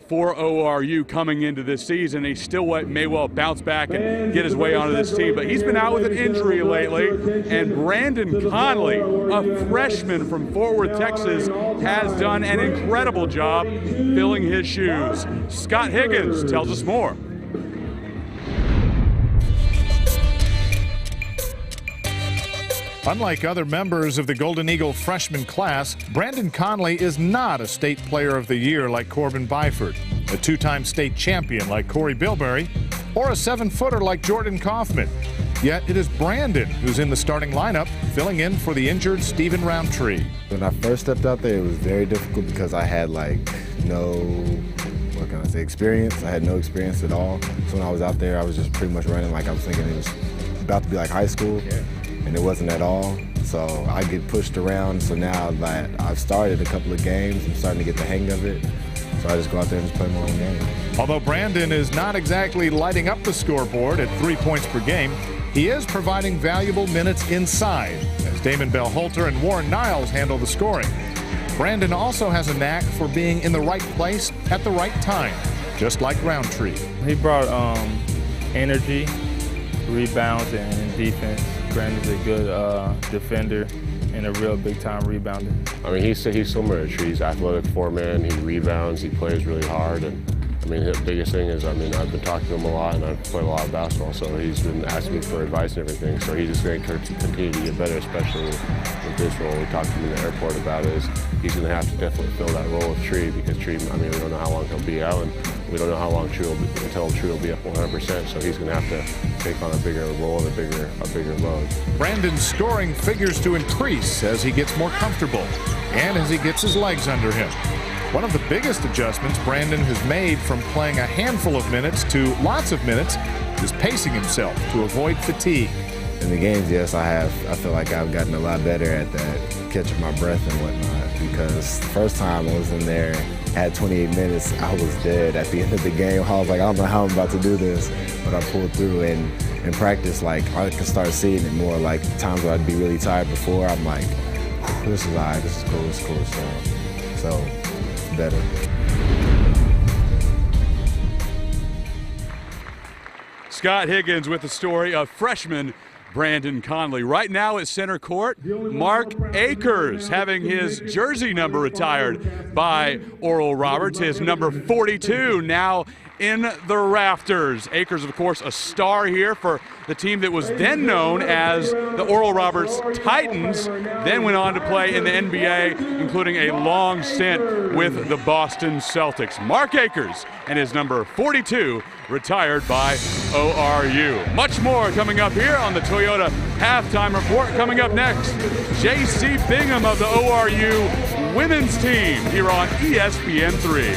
for ORU coming into this season. He still may well bounce back and get his way onto this team, but he's been out with an injury lately. And Brandon Conley, a freshman from Fort Worth, Texas, has done an incredible job filling his shoes. Scott Higgins tells us more. Unlike other members of the Golden Eagle freshman class, Brandon Conley is not a state player of the year like Corbin Byford, a 2-time state champion like Corey Bilberry, or a 7-footer like Jordan Kaufman. Yet it is Brandon who's in the starting lineup, filling in for the injured Stephen Roundtree. When I first stepped out there, it was very difficult because I had experience. I had no experience at all. So when I was out there, I was just pretty much running like I was thinking it was about to be like high school. Yeah. And it wasn't at all, so I get pushed around. So now that I've started a couple of games, I'm starting to get the hang of it. So I just go out there and just play my own game. Although Brandon is not exactly lighting up the scoreboard at 3 points per game, he is providing valuable minutes inside as Damon Bell-Holter and Warren Niles handle the scoring. Brandon also has a knack for being in the right place at the right time, just like Roundtree. He brought energy, rebounds, and defense. Brandon's a good defender and a real big-time rebounder. I mean, he's similar to Tree. He's athletic four-man, he rebounds, he plays really hard. And I mean, the biggest thing is, I've been talking to him a lot, and I've played a lot of basketball, so he's been asking me for advice and everything. So he's just going to continue to get better, especially with this role. We talked to him in the airport about it. He's going to have to definitely fill that role with Tree, because Tree, we don't know how long he'll be out, and we don't know how long Tree will be, until Tree will be up 100%. So he's going to have to take on a bigger role and a bigger load. Brandon's scoring figures to increase as he gets more comfortable and as he gets his legs under him. One of the biggest adjustments Brandon has made from playing a handful of minutes to lots of minutes is pacing himself to avoid fatigue. In the games, yes, I have. I feel like I've gotten a lot better at that, catching my breath and whatnot, because the first time I was in there, had 28 minutes, I was dead at the end of the game. I was like, I don't know how I'm about to do this, but I pulled through, and in practice, like, I can start seeing it more, like times where I'd be really tired before, I'm like, this is all right, this is cool, so better. Scott Higgins with the story of freshman Brandon Conley. Right now at center court, Mark Akers having his jersey number retired by Oral Roberts, his number 42 now in the rafters. Akers, of course, a star here for the team that was then known as the Oral Roberts Titans, then went on to play in the NBA, including a long stint with the Boston Celtics. Mark Akers and his number 42 retired by ORU. Much more coming up here on the Toyota Halftime Report. Coming up next, J.C. Bingham of the ORU women's team here on ESPN3.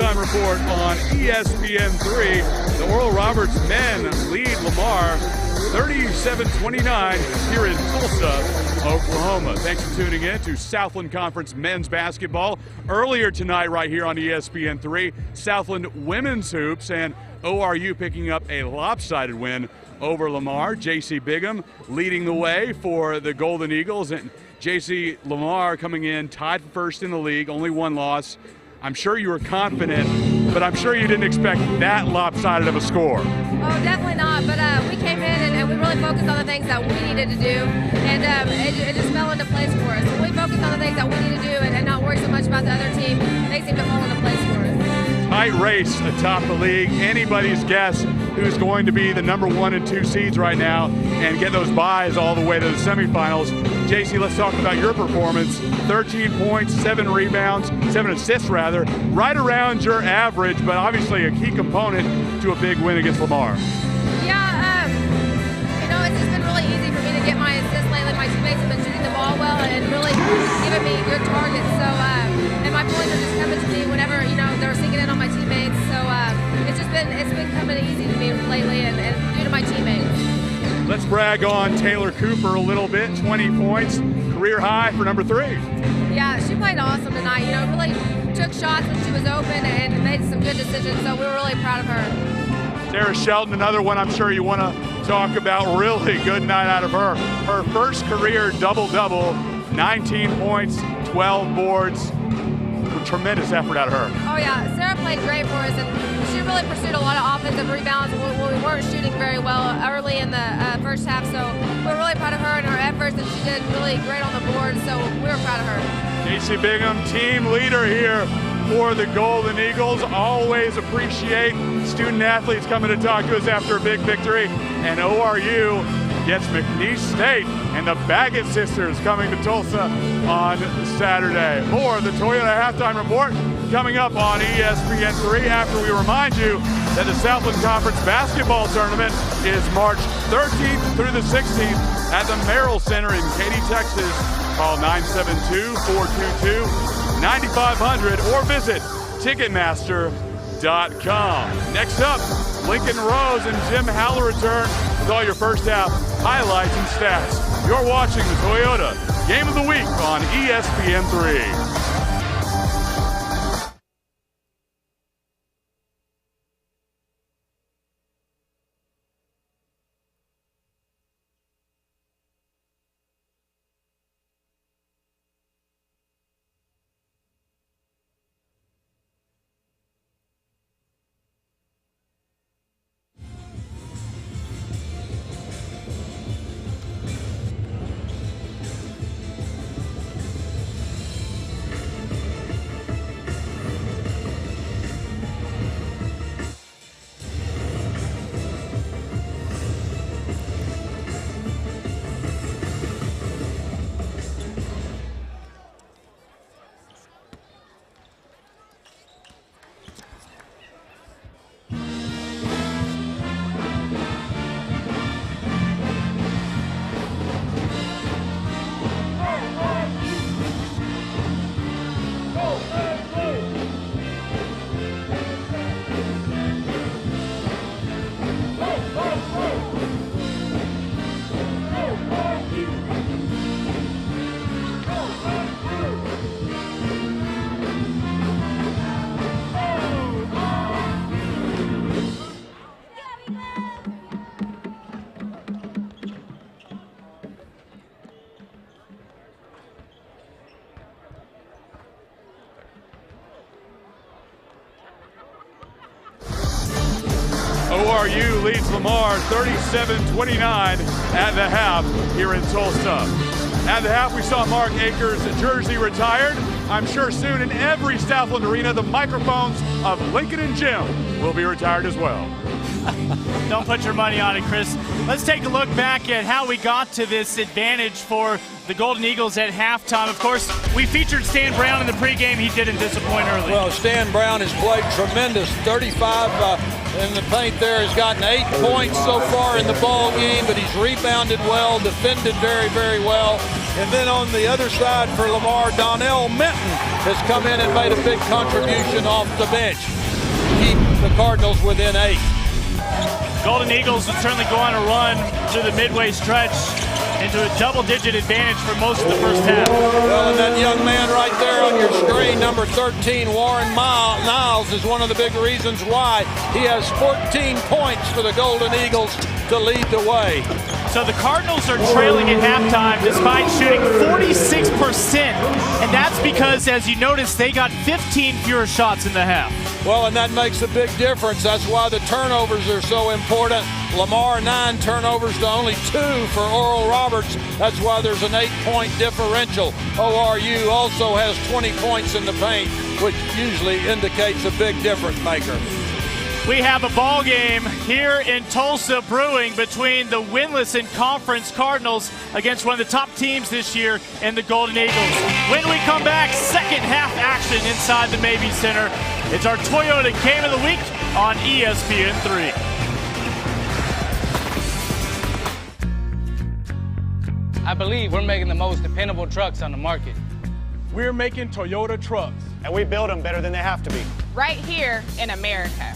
halftime report on ESPN3. The Oral Roberts men lead Lamar 37-29 here in Tulsa, Oklahoma. Thanks for tuning in to Southland Conference men's basketball. Earlier tonight right here on ESPN3, Southland women's hoops and ORU picking up a lopsided win over Lamar. J.C. Bigham leading the way for the Golden Eagles, and J.C. Lamar coming in tied first in the league, only one loss. I'm sure you were confident, but I'm sure you didn't expect that lopsided of a score. Oh, definitely not, but we came in and we really focused on the things that we needed to do, and it just fell into place for us. When we focused on the things that we need to do and not worry so much about the other team, they seem to fall into place for us. Tight race atop the league. Anybody's guess who's going to be the number 1 and 2 seeds right now and get those buys all the way to the semifinals. JC, let's talk about your performance. 13 points, 7 rebounds, 7 assists rather, right around your average, but obviously a key component to a big win against Lamar. Yeah, it's just been really easy for me to get my assists lately. My teammates have been shooting the ball well and really giving me good targets. So, and my points are just coming to me whenever, they're sinking in on my teammates. So it's been coming easy to me lately and due to my teammates. Let's brag on Taylor Cooper a little bit. 20 points, career high for number 3. Yeah, she played awesome tonight. Really took shots when she was open and made some good decisions. So we were really proud of her. Sarah Shelton, another one I'm sure you want to talk about. Really good night out of her. Her first career double-double, 19 points, 12 boards. Tremendous effort out of her. Oh yeah, Sarah played great for us, and she really pursued a lot of offensive rebounds when we weren't shooting very well early in the first half, so we're really proud of her and her efforts, and she did really great on the board, so we were proud of her. J.C. Bigham, team leader here for the Golden Eagles. Always appreciate student athletes coming to talk to us after a big victory, and ORU gets McNeese State and the Baggett sisters coming to Tulsa on Saturday. More of the Toyota Halftime Report coming up on ESPN3 after we remind you that the Southland Conference Basketball Tournament is March 13th through the 16th at the Merrill Center in Katy, Texas. Call 972-422-9500 or visit Ticketmaster.com. Next up, Lincoln Rose and Jim Howell return with all your first half highlights and stats. You're watching the Toyota Game of the Week on ESPN3. ORU leads Lamar 37-29 at the half here in Tulsa. At the half, we saw Mark Akers' jersey retired. I'm sure soon in every Southland arena, the microphones of Lincoln and Jim will be retired as well. Don't put your money on it, Chris. Let's take a look back at how we got to this advantage for the Golden Eagles at halftime. Of course, we featured Stan Brown in the pregame. He didn't disappoint early. Well, Stan Brown has played tremendous. 35 in the paint there. He's gotten 8 points so far in the ball game, but he's rebounded well, defended very, very well. And then on the other side for Lamar, Donnell Minton has come in and made a big contribution off the bench. Keep the Cardinals within 8. Golden Eagles would certainly go on a run through the midway stretch into a double-digit advantage for most of the first half. Well, and that young man right there on your screen, number 13, Warren Niles, is one of the big reasons why he has 14 points for the Golden Eagles to lead the way. So the Cardinals are trailing at halftime despite shooting 46%, and that's because, as you notice, they got 15 fewer shots in the half. Well, and that makes a big difference. That's why the turnovers are so important. Lamar, 9 turnovers to only 2 for Oral Roberts. That's why there's an 8-point differential. ORU also has 20 points in the paint, which usually indicates a big difference maker. We have a ball game here in Tulsa brewing between the winless in conference Cardinals against one of the top teams this year in the Golden Eagles. When we come back, second half action inside the Mabee Center. It's our Toyota Game of the Week on ESPN3. I believe we're making the most dependable trucks on the market. We're making Toyota trucks. And we build them better than they have to be. Right here in America.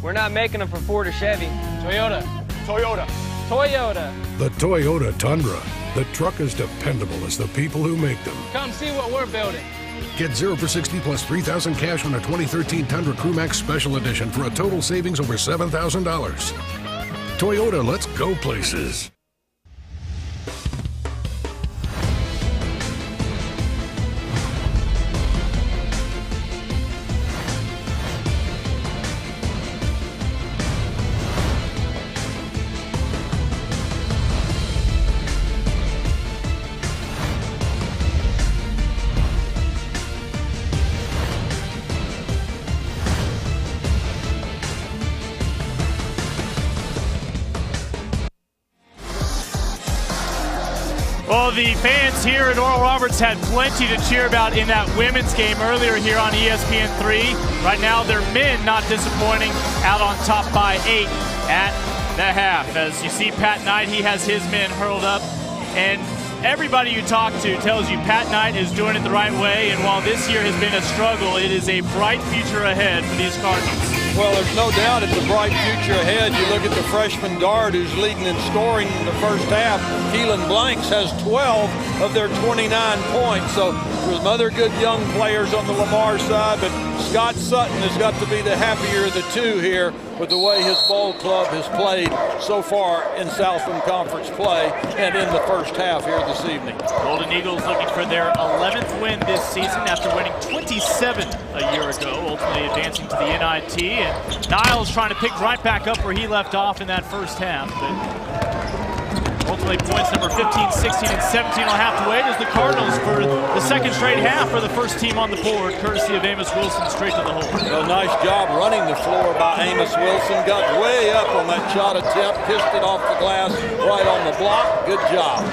We're not making them for Ford or Chevy. Toyota. Toyota. Toyota. The Toyota Tundra. The truck is dependable as the people who make them. Come see what we're building. Get 0 for 60 plus $3,000 cash on a 2013 Tundra Crew Max Special Edition for a total savings over $7,000. Toyota, let's go places. Well, the fans here at Oral Roberts had plenty to cheer about in that women's game earlier here on ESPN3. Right now, their men not disappointing, out on top by 8 at the half. As you see Pat Knight, he has his men hurled up, and everybody you talk to tells you Pat Knight is doing it the right way, and while this year has been a struggle, it is a bright future ahead for these Cardinals. Well, there's no doubt it's a bright future ahead. You look at the freshman guard who's leading in scoring in the first half. Keelan Blanks has 12 of their 29 points. So there's some other good young players on the Lamar side, but Scott Sutton has got to be the happier of the two here with the way his ball club has played so far in Southland Conference play and in the first half here this evening. Golden Eagles looking for their 11th win this season after winning 27 a year ago, ultimately advancing to the NIT. And Niles trying to pick right back up where he left off in that first half. But ultimately points number 15, 16, and 17 will have to wait as the Cardinals for the second straight half are the first team on the board, courtesy of Amos Wilson, straight to the hole. Well, nice job running the floor by Amos Wilson. Got way up on that shot attempt, kissed it off the glass, right on the block. Good job.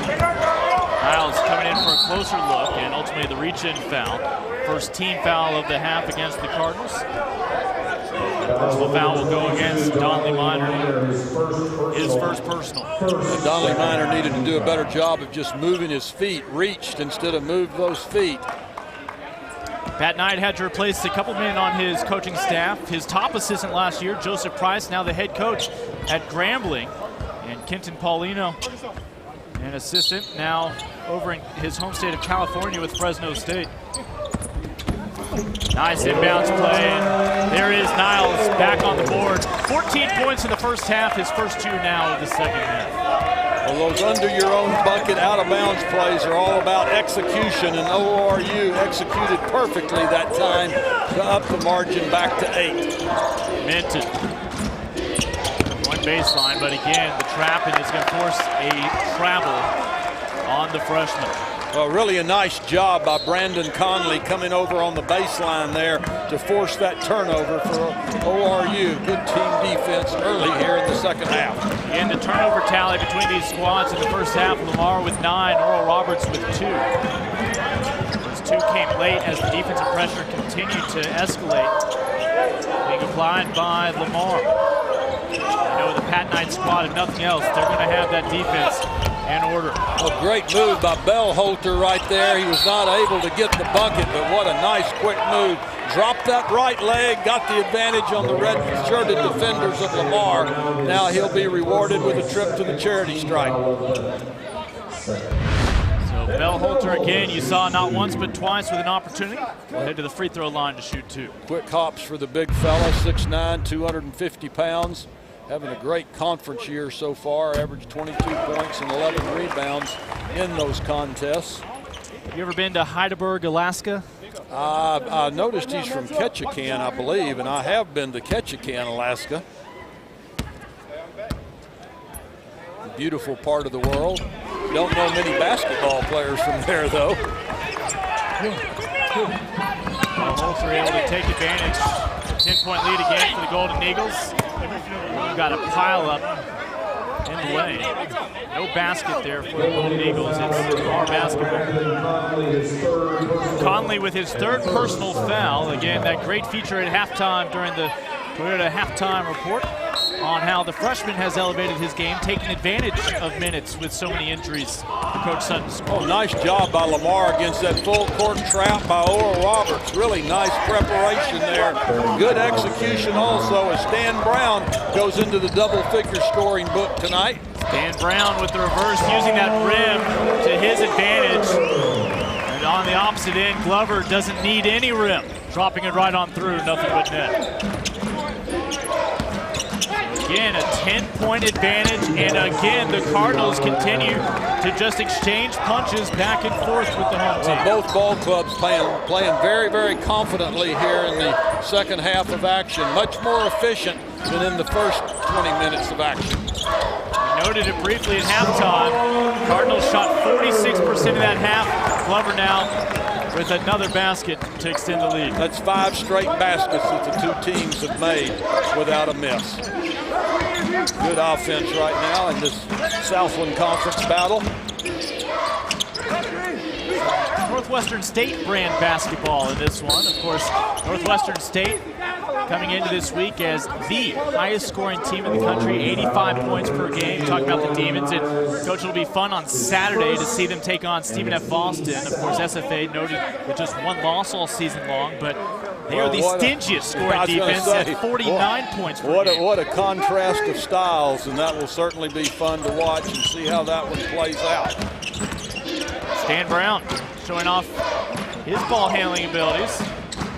Niles coming in for a closer look, and ultimately the reach-in foul. First team foul of the half against the Cardinals. Personal foul will go against Donley Minor. His first personal. Donley Minor needed to do a better job of just moving his feet, reached instead of moved those feet. Pat Knight had to replace a couple men on his coaching staff. His top assistant last year, Joseph Price, now the head coach at Grambling. And Kenton Paulino, an assistant, now over in his home state of California with Fresno State. Nice inbounds play. There is Niles back on the board. 14 points in the first half, his first 2 now of the second half. Well, those under your own bucket out of bounds plays are all about execution, and ORU executed perfectly that time to up the margin back to 8. Minton. One baseline, but again, the trapping is going to force a travel on the freshman. Well, really a nice job by Brandon Conley coming over on the baseline there to force that turnover for ORU. Good team defense early here in the second half. And the turnover tally between these squads in the first half, Lamar with 9, Oral Roberts with 2. Those 2 came late as the defensive pressure continued to escalate, being applied by Lamar. You know, the Pat Knight squad, if nothing else, they're going to have that defense and order. A great move by Bellholter right there. He was not able to get the bucket, but what a nice quick move. Dropped that right leg, got the advantage on the red-shirted defenders of Lamar. Now he'll be rewarded with a trip to the charity stripe. So Bellholter again, you saw not once but twice with an opportunity. We'll head to the free throw line to shoot 2. Quick hops for the big fella, 6'9", 250 pounds. Having a great conference year so far, averaged 22 points and 11 rebounds in those contests. You ever been to Heidelberg, Alaska? I noticed he's from Ketchikan, I believe, and I have been to Ketchikan, Alaska. Beautiful part of the world. Don't know many basketball players from there, though. Holzer able to take advantage. 10-point lead again for the Golden Eagles. We've got a pile up in the way. No basket there for the Golden Eagles. It's our basketball. Conley with his 3rd personal foul. Again, that great feature at halftime during the Toyota halftime report on how the freshman has elevated his game, taking advantage of minutes with so many injuries for Coach Sutton's squad. Oh, nice job by Lamar against that full court trap by Oral Roberts. Really nice preparation there. Good execution also as Stan Brown goes into the double-figure scoring book tonight. Stan Brown with the reverse, using that rim to his advantage. And on the opposite end, Glover doesn't need any rim. Dropping it right on through, nothing but net. Again, a 10-point advantage, and again, the Cardinals continue to just exchange punches back and forth with the home team. Both ball clubs playing very, very confidently here in the second half of action. Much more efficient than in the first 20 minutes of action. We noted it briefly at halftime. Cardinals shot 46% of that half. Glover now with another basket to extend the lead. That's 5 straight baskets that the 2 teams have made without a miss. Good offense right now in this Southland Conference battle. Northwestern State brand basketball in this one. Of course, Northwestern State coming into this week as the highest scoring team in the country, 85 points per game. Talking about the Demons, and Coach, it'll be fun on Saturday to see them take on Stephen F. Boston. Of course, SFA noted with just 1 loss all season long, but they are the stingiest scoring defense at 49 points per game. What a contrast of styles, and that will certainly be fun to watch and see how that one plays out. Stan Brown showing off his ball handling abilities.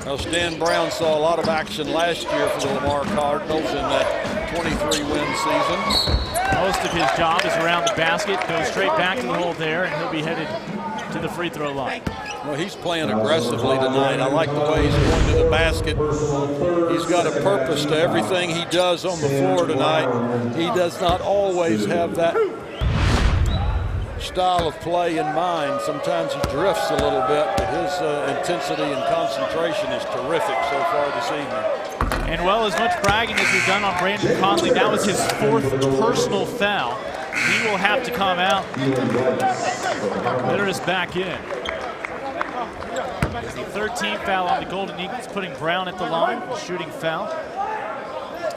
Well, Stan Brown saw a lot of action last year for the Lamar Cardinals in that 23-win season. Most of his job is around the basket, goes straight back to the hole there, and he'll be headed to the free throw line. Well, he's playing aggressively tonight. I like the way he's going to the basket. He's got a purpose to everything he does on the floor tonight. He does not always have that style of play in mind. Sometimes he drifts a little bit, but his intensity and concentration is terrific so far this evening. And well, as much bragging as we've done on Brandon Conley, that was his 4th personal foul. He will have to come out. Litter is back in. It's the 13th foul on the Golden Eagles, putting Brown at the line, a shooting foul.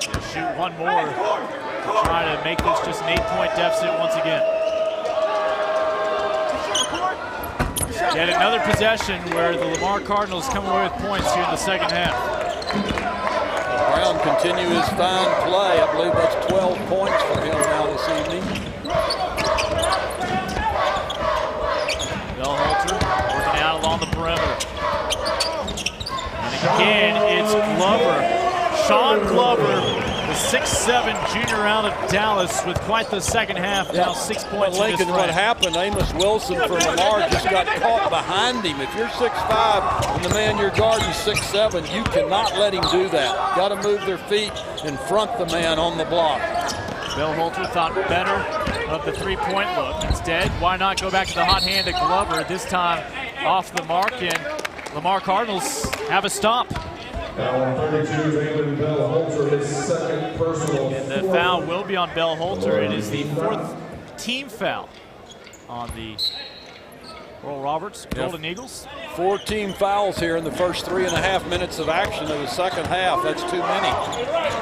He'll shoot one more to try to make this just an 8-point deficit once again. Yet another possession where the Lamar Cardinals come away with points here in the second half. Brown continue his fine play. I believe that's 12 points for him now this evening. Bellholter working out along the perimeter. And again, it's Glover. Sean Glover, the 6'7" junior out of Dallas with quite the second half. Now 6 points. Well, Lincoln, what happened, Amos Wilson from Lamar just got caught behind him. If you're 6'5" and the man you're guarding is 6'7", you cannot let him do that. Got to move their feet and front the man on the block. Bellholter thought better of the 3-point look. Instead, why not go back to the hot hand of Glover, this time off the mark, and Lamar Cardinals have a stop. Foul on 32, Jalen Bellholter, his 2nd personal. And the foul will be on Bellholter. It is the 4th team foul on the Oral Roberts Golden Eagles. 4 team fouls here in the first 3.5 minutes of action of the second half. That's too many.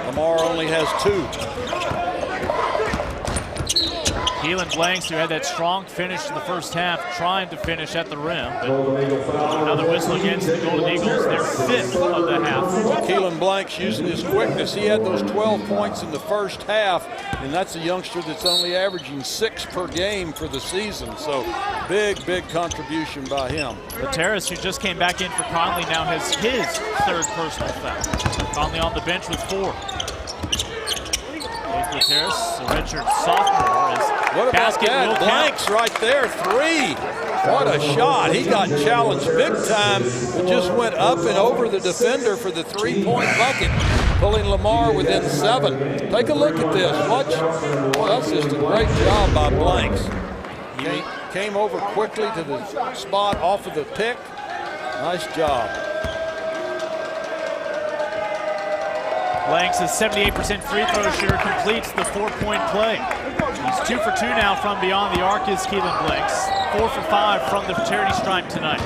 Lamar only has 2. Keelan Blanks, who had that strong finish in the first half, trying to finish at the rim. But another whistle against the Golden Eagles, their 5th of the half. Keelan Blanks using his quickness. He had those 12 points in the first half, and that's a youngster that's only averaging 6 per game for the season. So big contribution by him. Gutierrez, who just came back in for Conley, now has his 3rd personal foul. Conley on the bench with 4. Gutierrez, the redshirt sophomore, is what about that? Blanks right there, 3. What a shot. He got challenged big time. It just went up and over the defender for the 3-point bucket, pulling Lamar within 7. Take a look at this. Watch. Well, that's just a great job by Blanks. He came over quickly to the spot off of the pick. Nice job. Blanks' 78% free throw share completes the 4-point play. He's 2 for 2 now from beyond the arc is Keelan Blanks. 4 for 5 from the charity stripe tonight.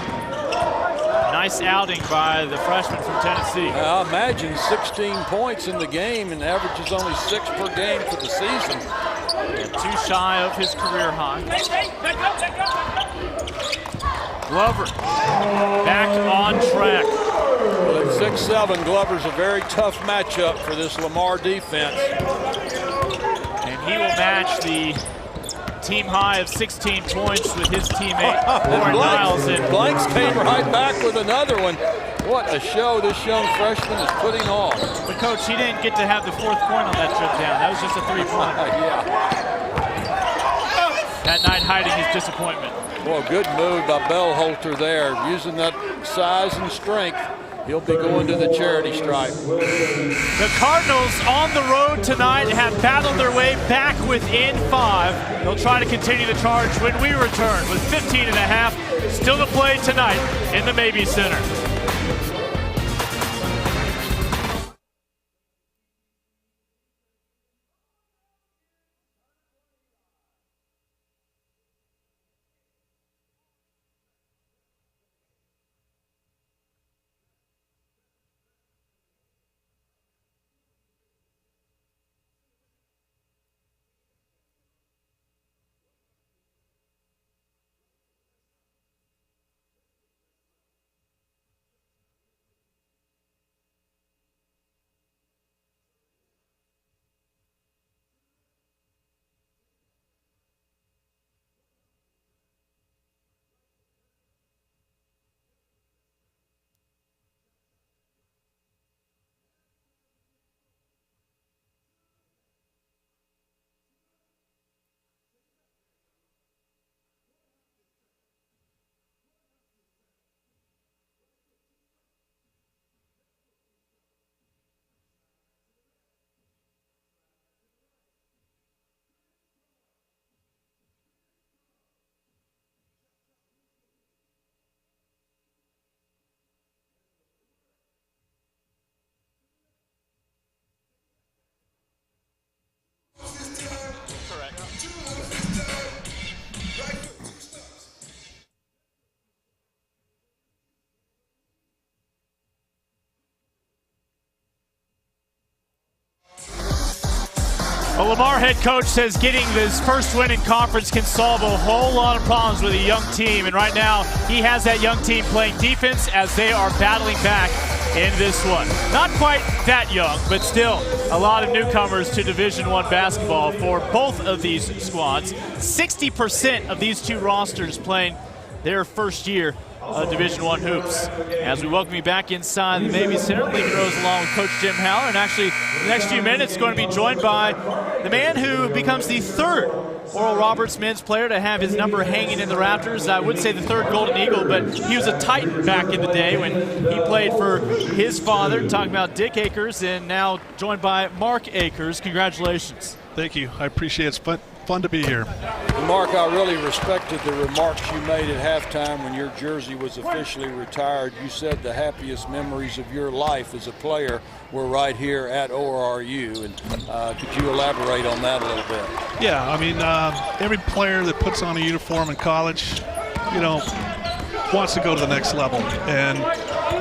Nice outing by the freshman from Tennessee. I imagine 16 points in the game and averages only 6 per game for the season. Too shy of his career high. Glover back on track. Well, at 6'7", Glover's a very tough matchup for this Lamar defense. And he will match the team high of 16 points with his teammate, Warren Niles. Blanks came right back with another one. What a show this young freshman is putting on. But, Coach, he didn't get to have the 4th point on that trip down. That was just a 3-pointer. Yeah. That night hiding his disappointment. Well, good move by Bellholter there, using that size and strength. He'll be going to the charity stripe. The Cardinals on the road tonight have battled their way back within 5. They'll try to continue the charge when we return with 15 and a half still to play tonight in the Mabee Center. The Lamar head coach says getting this first win in conference can solve a whole lot of problems with a young team. And right now, he has that young team playing defense as they are battling back in this one. Not quite that young, but still a lot of newcomers to Division I basketball for both of these squads. 60% of these two rosters playing their first year of Division I hoops. As we welcome you back inside the Mabee Center, Lincoln Rose along with Coach Jim Haller, and actually the next few minutes going to be joined by the man who becomes the third Oral Roberts men's player to have his number hanging in the rafters. I would say the third Golden Eagle, but he was a Titan back in the day when he played for his father, talking about Dick Akers, and now joined by Mark Akers. Congratulations. Thank you. I appreciate it. It's fun to be here. Mark, I really respected the remarks you made at halftime when your jersey was officially retired. You said the happiest memories of your life as a player were right here at ORU. And could you elaborate on that a little bit? Yeah, I mean, every player that puts on a uniform in college, wants to go to the next level. And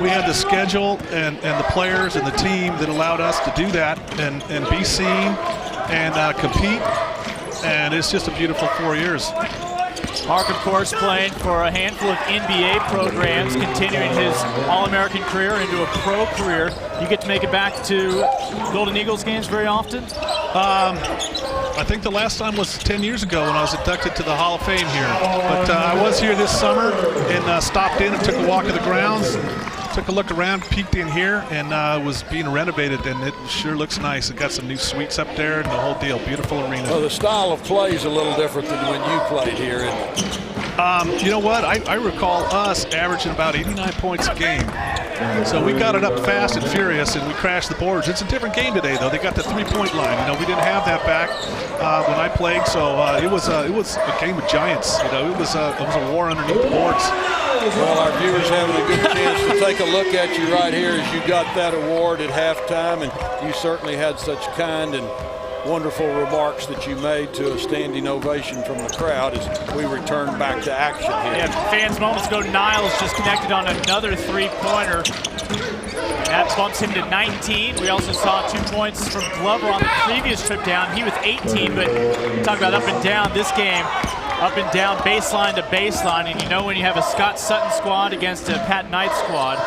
we had the schedule and the players and the team that allowed us to do that and be seen and compete. and it's just a beautiful 4 years. Mark, of course, playing for a handful of NBA programs, continuing his All-American career into a pro career. You get to make it back to Golden Eagles games very often? I think the last time was 10 years ago when I was inducted to the Hall of Fame here. But I was here this summer and stopped in and took a walk of the grounds. Took a look around, peeked in here, and was being renovated, and it sure looks nice. It got some new suites up there and the whole deal. Beautiful arena. Well, the style of play is a little different than when you played here, isn't it? You know what? I recall us averaging about 89 points a game. So we got it up fast and furious, and we crashed the boards. It's a different game today, though. They got the three-point line. You know, we didn't have that back when I played, so it was a game of giants. You know, it was a war underneath the boards. Well, our viewers having a good chance to take a look at you right here as you got that award at halftime, and you certainly had such kind and wonderful remarks that you made to a standing ovation from the crowd as we return back to action here. Yeah, fans moments ago, Niles just connected on another three-pointer. That bumps him to 19. We also saw 2 points from Glover on the previous trip down. He was 18, but talk about up and down this game. Up and down, baseline to baseline, and you know when you have a Scott Sutton squad against a Pat Knight squad,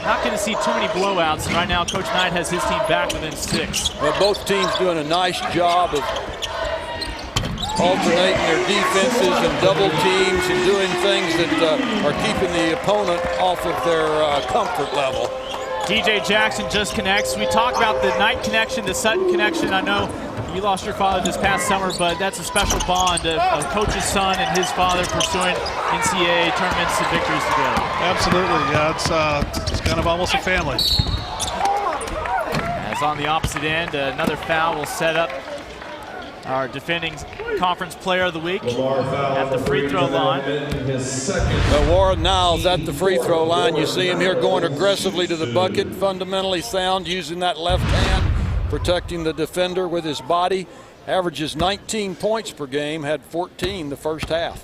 not going to see too many blowouts. And right now, Coach Knight has his team back within 6. Well, both teams doing a nice job of alternating their defenses and double teams and doing things that are keeping the opponent off of their comfort level. DJ Jackson just connects. We talk about the Knight connection, the Sutton connection. I know you lost your father this past summer, but that's a special bond of Coach's son and his father pursuing NCAA tournaments and victories together. Absolutely, yeah, it's kind of almost a family. As on the opposite end, another foul will set up our defending conference player of the week at the free throw line. Warren Niles at the free throw line. You see him here going aggressively to the bucket, fundamentally sound, using that left hand, protecting the defender with his body. Averages 19 points per game, had 14 the first half.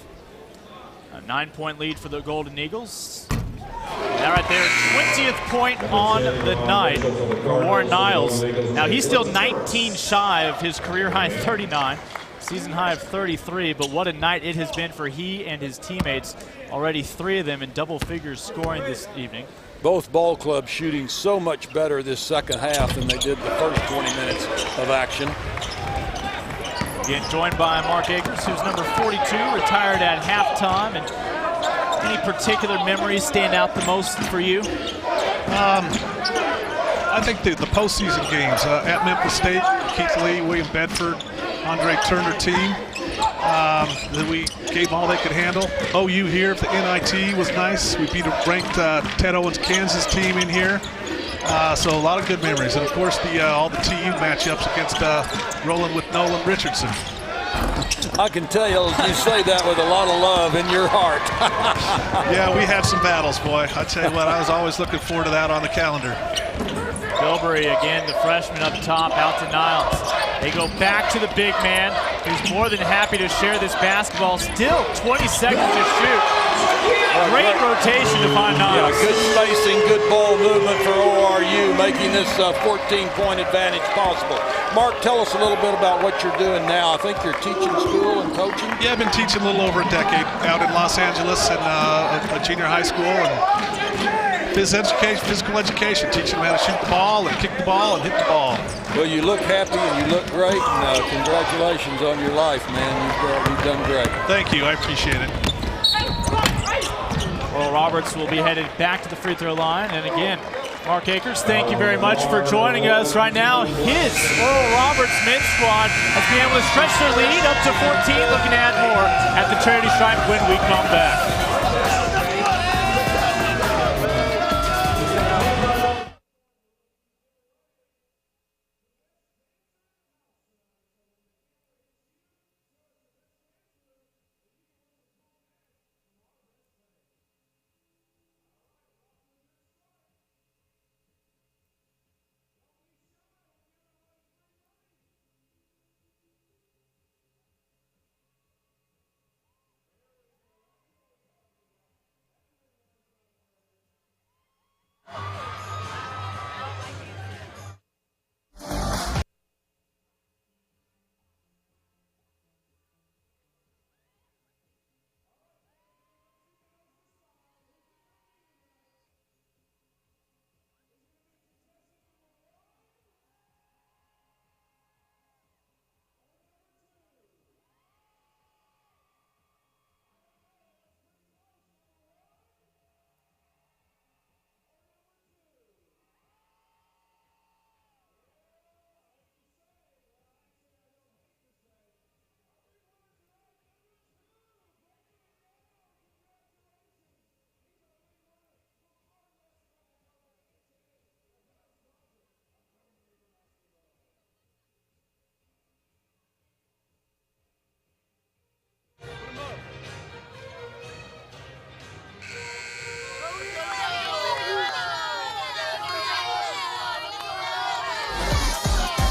A 9-point lead for the Golden Eagles. That right there, 20th point on the night for Warren Niles. Now he's still 19 shy of his career high 39, season high of 33, but what a night it has been for he and his teammates. Already 3 of them in double figures scoring this evening. Both ball clubs shooting so much better this second half than they did the first 20 minutes of action. Again, joined by Mark Akers, who's number 42, retired at halftime. And any particular memories stand out the most for you? I think the postseason games at Memphis State, Keith Lee, William Bedford, Andre Turner team. That we gave all they could handle. OU here for the NIT was nice. We beat a ranked Ted Owens Kansas team in here. So a lot of good memories. And of course all the TU matchups against rolling with Nolan Richardson. I can tell you say that with a lot of love in your heart. Yeah, we had some battles, boy. I tell you what, I was always looking forward to that on the calendar. Bilberry again, the freshman up top, out to Niles. They go back to the big man, who's more than happy to share this basketball. Still 20 seconds to shoot. Great rotation to find Niles. Yeah, good spacing, good ball movement for ORU, making this 14-point advantage possible. Mark, tell us a little bit about what you're doing now. I think you're teaching school and coaching? Yeah, I've been teaching a little over a decade out in Los Angeles and a junior high school. And physical education, teaching them how to shoot the ball and kick the ball and hit the ball. Well, you look happy and you look great, and congratulations on your life, man. You've done great. Thank you, I appreciate it. Oral Roberts will be headed back to the free throw line, and again, Mark Akers, thank you very much for joining us right now. His Oral Roberts men's squad has been able to stretch their lead up to 14, looking to add more at the Charity Stripe when we come back.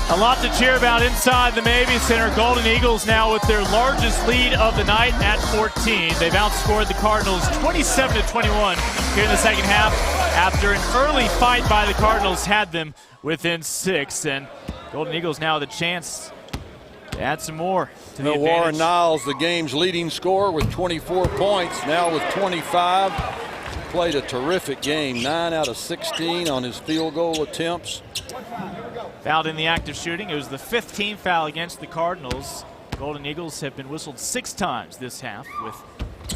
A lot to cheer about inside the Mabee Center. Golden Eagles now with their largest lead of the night at 14. They've outscored the Cardinals 27-21 here in the second half after an early fight by the Cardinals had them within 6. And Golden Eagles now the chance to add some more to the advantage. Warren Niles, the game's leading scorer with 24 points, now with 25. Played a terrific game, 9 out of 16 on his field goal attempts. Fouled in the act of shooting. It was the 15th foul against the Cardinals. Golden Eagles have been whistled 6 times this half with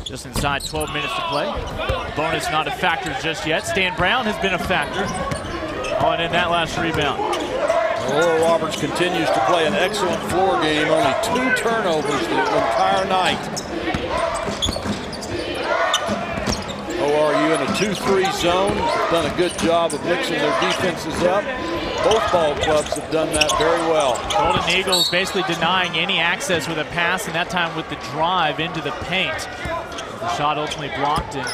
just inside 12 minutes to play. Bonus not a factor just yet. Stan Brown has been a factor on in that last rebound. Oral Roberts continues to play an excellent floor game. Only 2 turnovers the entire night. ORU in a 2-3 zone. Done a good job of mixing their defenses up. Both ball clubs have done that very well. Golden Eagles basically denying any access with a pass, and that time with the drive into the paint. The shot ultimately blocked and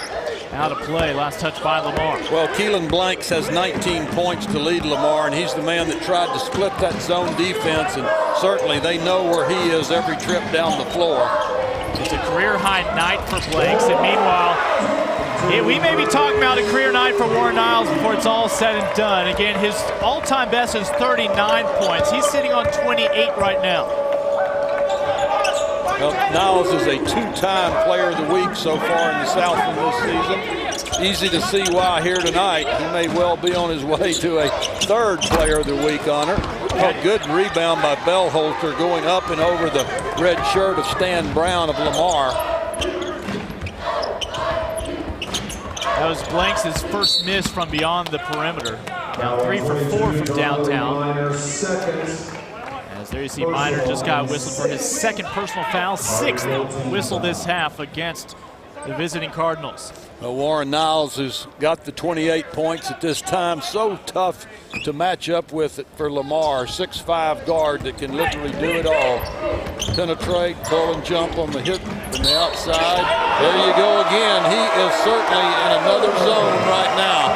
out of play. Last touch by Lamar. Well, Keelan Blanks has 19 points to lead Lamar, and he's the man that tried to split that zone defense, and certainly they know where he is every trip down the floor. It's a career-high night for Blanks, and meanwhile, we may be talking about a career night for Warren Niles before it's all said and done. Again, his all-time best is 39 points. He's sitting on 28 right now. Well, Niles is a 2-time player of the week so far in the Southland this season. Easy to see why here tonight. He may well be on his way to a 3rd player of the week honor. A good rebound by Bellholter going up and over the red shirt of Stan Brown of Lamar. That was Blanks' first miss from beyond the perimeter. Now 3 for 4 from downtown. As there you see Minor just got whistled for his 2nd personal foul, 6th whistle this half against the visiting Cardinals. Warren Niles has got the 28 points at this time. So tough to match up with it for Lamar. 6'5" guard that can literally do it all. Penetrate, pull and jump on the hit from the outside. There you go again. He is certainly in another zone right now.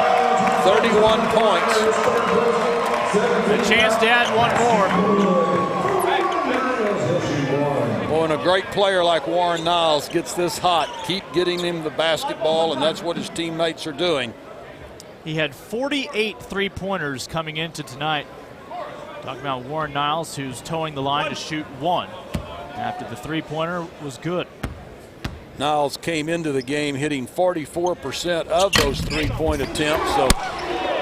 31 points. A chance to add one more. Oh, and a great player like Warren Niles gets this hot. Keep getting him the basketball, and that's what his teammates are doing. He had 48 3-pointers coming into tonight. Talking about Warren Niles, who's towing the line to shoot 1 after the 3-pointer was good. Niles came into the game hitting 44% of those 3-point attempts, so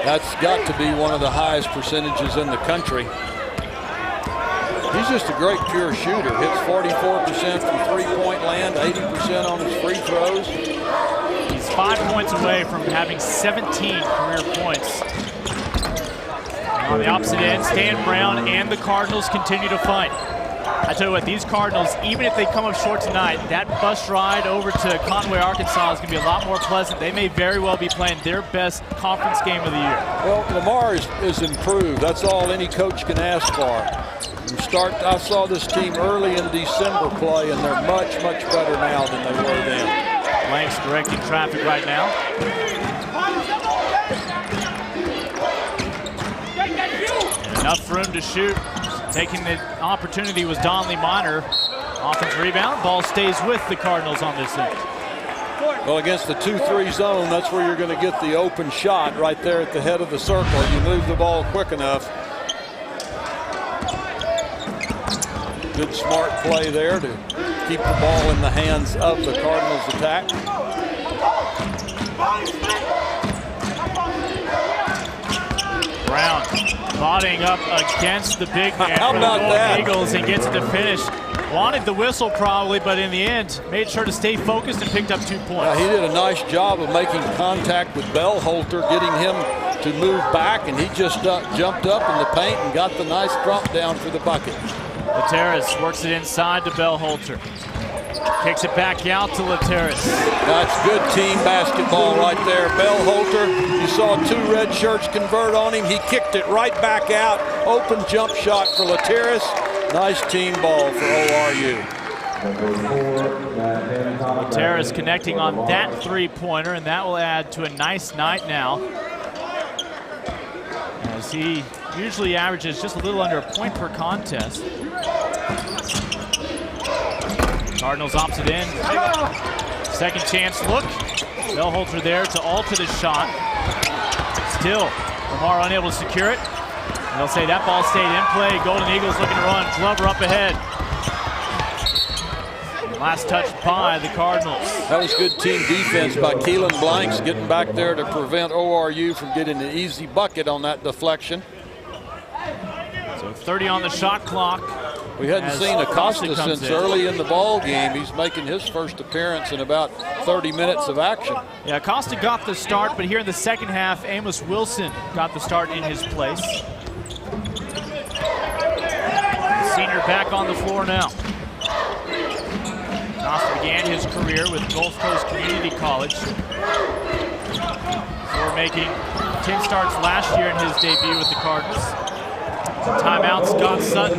that's got to be one of the highest percentages in the country. He's just a great pure shooter. Hits 44% from 3-point land, 80% on his free throws. He's 5 points away from having 17 career points. On the opposite end, Stan Brown and the Cardinals continue to fight. I tell you what, these Cardinals, even if they come up short tonight, that bus ride over to Conway, Arkansas is going to be a lot more pleasant. They may very well be playing their best conference game of the year. Well, Lamar is improved. That's all any coach can ask for. I saw this team early in December play, and they're much, much better now than they were then. Blanks directing traffic right now. And enough room to shoot. Taking the opportunity was Donley Minor. Offense rebound. Ball stays with the Cardinals on this end. Well, against the 2-3 zone, that's where you're going to get the open shot right there at the head of the circle. You move the ball quick enough. Good smart play there to keep the ball in the hands of the Cardinals attack. Brown bodying up against the big man How for the about Golden that? Eagles and gets it to finish. Wanted the whistle probably, but in the end, made sure to stay focused and picked up 2 points. He did a nice job of making contact with Bellholter, getting him to move back, and he just jumped up in the paint and got the nice drop down for the bucket. Lateris works it inside to Bellholter. Kicks it back out to Lateris. That's good team basketball right there. Bellholter, you saw 2 red shirts convert on him. He kicked it right back out. Open jump shot for Lateris. Nice team ball for ORU. Lateris connecting on that 3-pointer, and that will add to a nice night now, as he usually averages just a little under a point per contest. Cardinals opts it in. Second chance look. Bellholzer there to alter the shot. Still, Lamar unable to secure it. And they'll say that ball stayed in play. Golden Eagles looking to run. Glover up ahead. Last touch by the Cardinals. That was good team defense by Keelan Blanks, getting back there to prevent ORU from getting an easy bucket on that deflection. So 30 on the shot clock. We hadn't seen Acosta since early in the ball game. He's making his first appearance in about 30 minutes of action. Yeah, Acosta got the start, but here in the second half, Amos Wilson got the start in his place. The senior back on the floor now. Acosta began his career with Gulf Coast Community College before making 10 starts last year in his debut with the Cardinals. Timeout, Scott Sutton.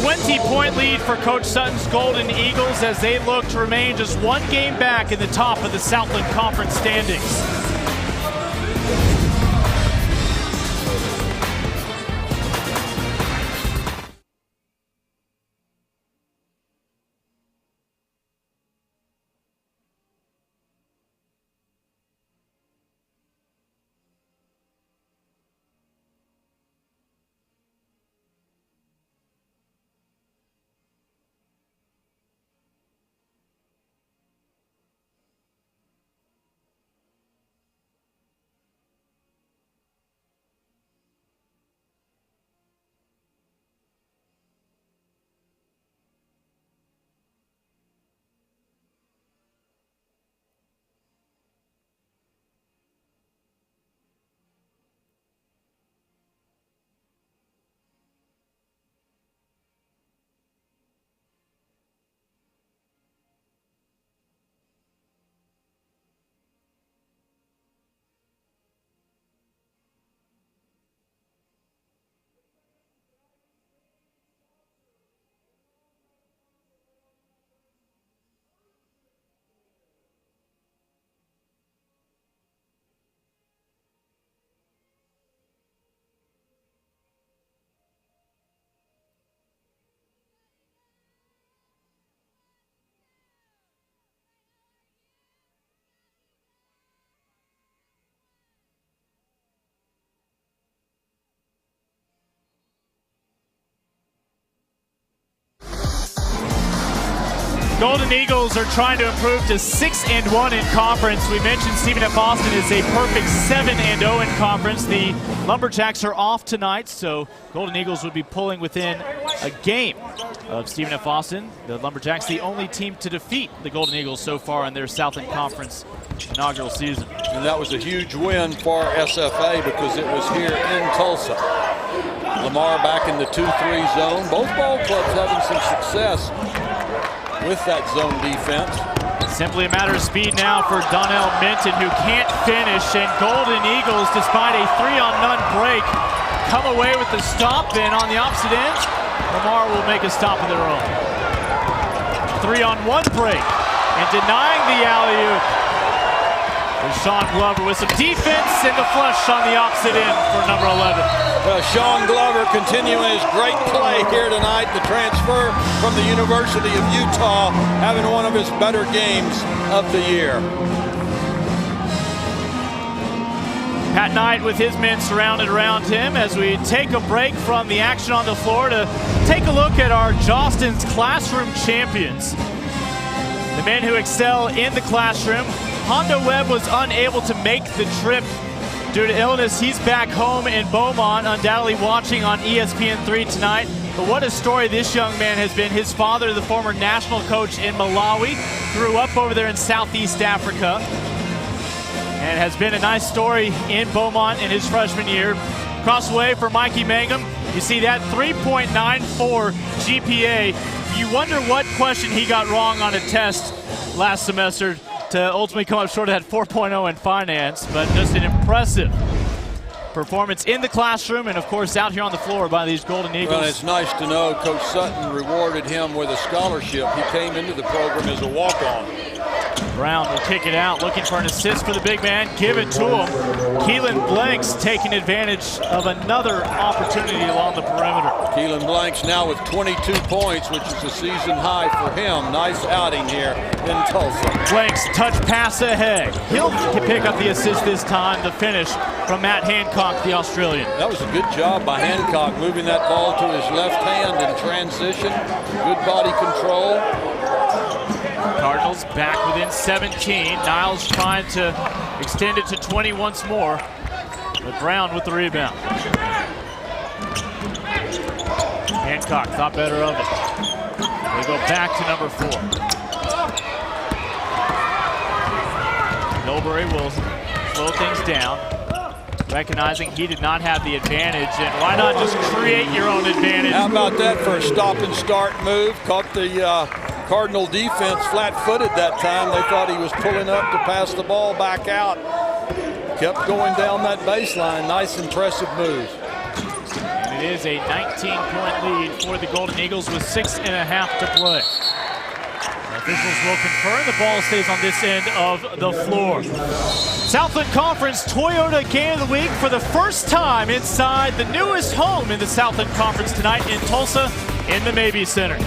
20-point lead for Coach Sutton's Golden Eagles as they look to remain just one game back in the top of the Southland Conference standings. Golden Eagles are trying to improve to 6-1 in conference. We mentioned Stephen F. Austin is a perfect 7-0 in conference. The Lumberjacks are off tonight, so Golden Eagles would be pulling within a game of Stephen F. Austin. The Lumberjacks, the only team to defeat the Golden Eagles so far in their Southland Conference inaugural season. And that was a huge win for SFA because it was here in Tulsa. Lamar back in the 2-3 zone. Both ball clubs having some success with that zone defense. Simply a matter of speed now for Donnell Minton, who can't finish, and Golden Eagles, despite a 3-on-none break, come away with the stop, and on the opposite end, Lamar will make a stop of their own. 3-on-1 break, and denying the alley-oop. Sean Glover with some defense and the flush on the opposite end for number 11. Sean Glover continuing his great play here tonight, the transfer from the University of Utah, having one of his better games of the year. Pat Knight with his men surrounded around him as we take a break from the action on the floor to take a look at our Jostens Classroom champions. The men who excel in the classroom. Hondo Webb was unable to make the trip due to illness. He's back home in Beaumont, undoubtedly watching on ESPN3 tonight. But what a story this young man has been. His father, the former national coach in Malawi, grew up over there in Southeast Africa, and has been a nice story in Beaumont in his freshman year. Across the way for Mikey Mangum, you see that 3.94 GPA. You wonder what question he got wrong on a test last semester to ultimately come up short of that 4.0 in finance, but just an impressive performance in the classroom and, of course, out here on the floor by these Golden Eagles. Well, it's nice to know Coach Sutton rewarded him with a scholarship. He came into the program as a walk-on. Brown will kick it out, looking for an assist for the big man. Give it to him. Keelan Blanks taking advantage of another opportunity along the perimeter. Keelan Blanks now with 22 points, which is a season high for him. Nice outing here in Tulsa. Blanks touch pass ahead. He'll pick up the assist this time. The finish from Matt Hancock, the Australian. That was a good job by Hancock, moving that ball to his left hand in transition. Good body control. Cardinals back within 17. Niles trying to extend it to 20 once more. But Brown with the rebound. Hancock thought better of it. They go back to number 4. Bilberry will slow things down, recognizing he did not have the advantage. And why not just create your own advantage? How about that for a stop and start move? Caught the Cardinal defense flat-footed that time. They thought he was pulling up to pass the ball back out. Kept going down that baseline. Nice, impressive move. And it is a 19-point lead for the Golden Eagles with 6.5 to play. Officials will confirm the ball stays on this end of the floor. Southland Conference Toyota Game of the Week for the first time inside the newest home in the Southland Conference tonight in Tulsa in the Mabee Center.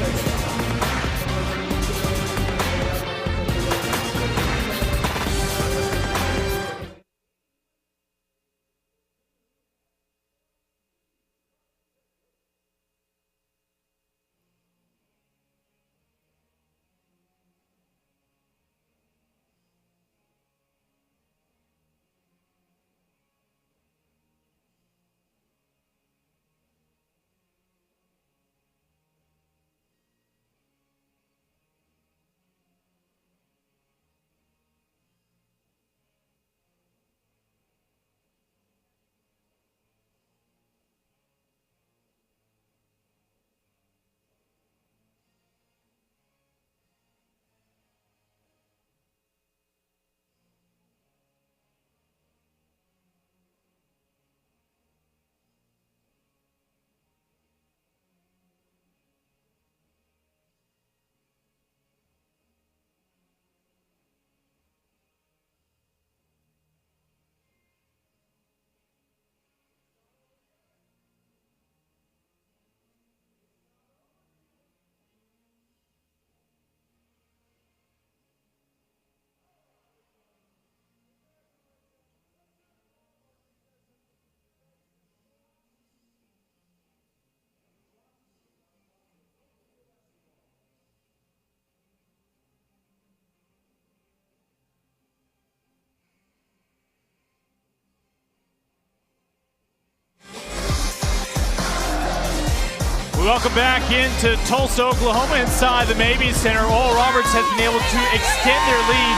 Welcome back into Tulsa, Oklahoma, inside the Mabee Center. Oral Roberts has been able to extend their lead.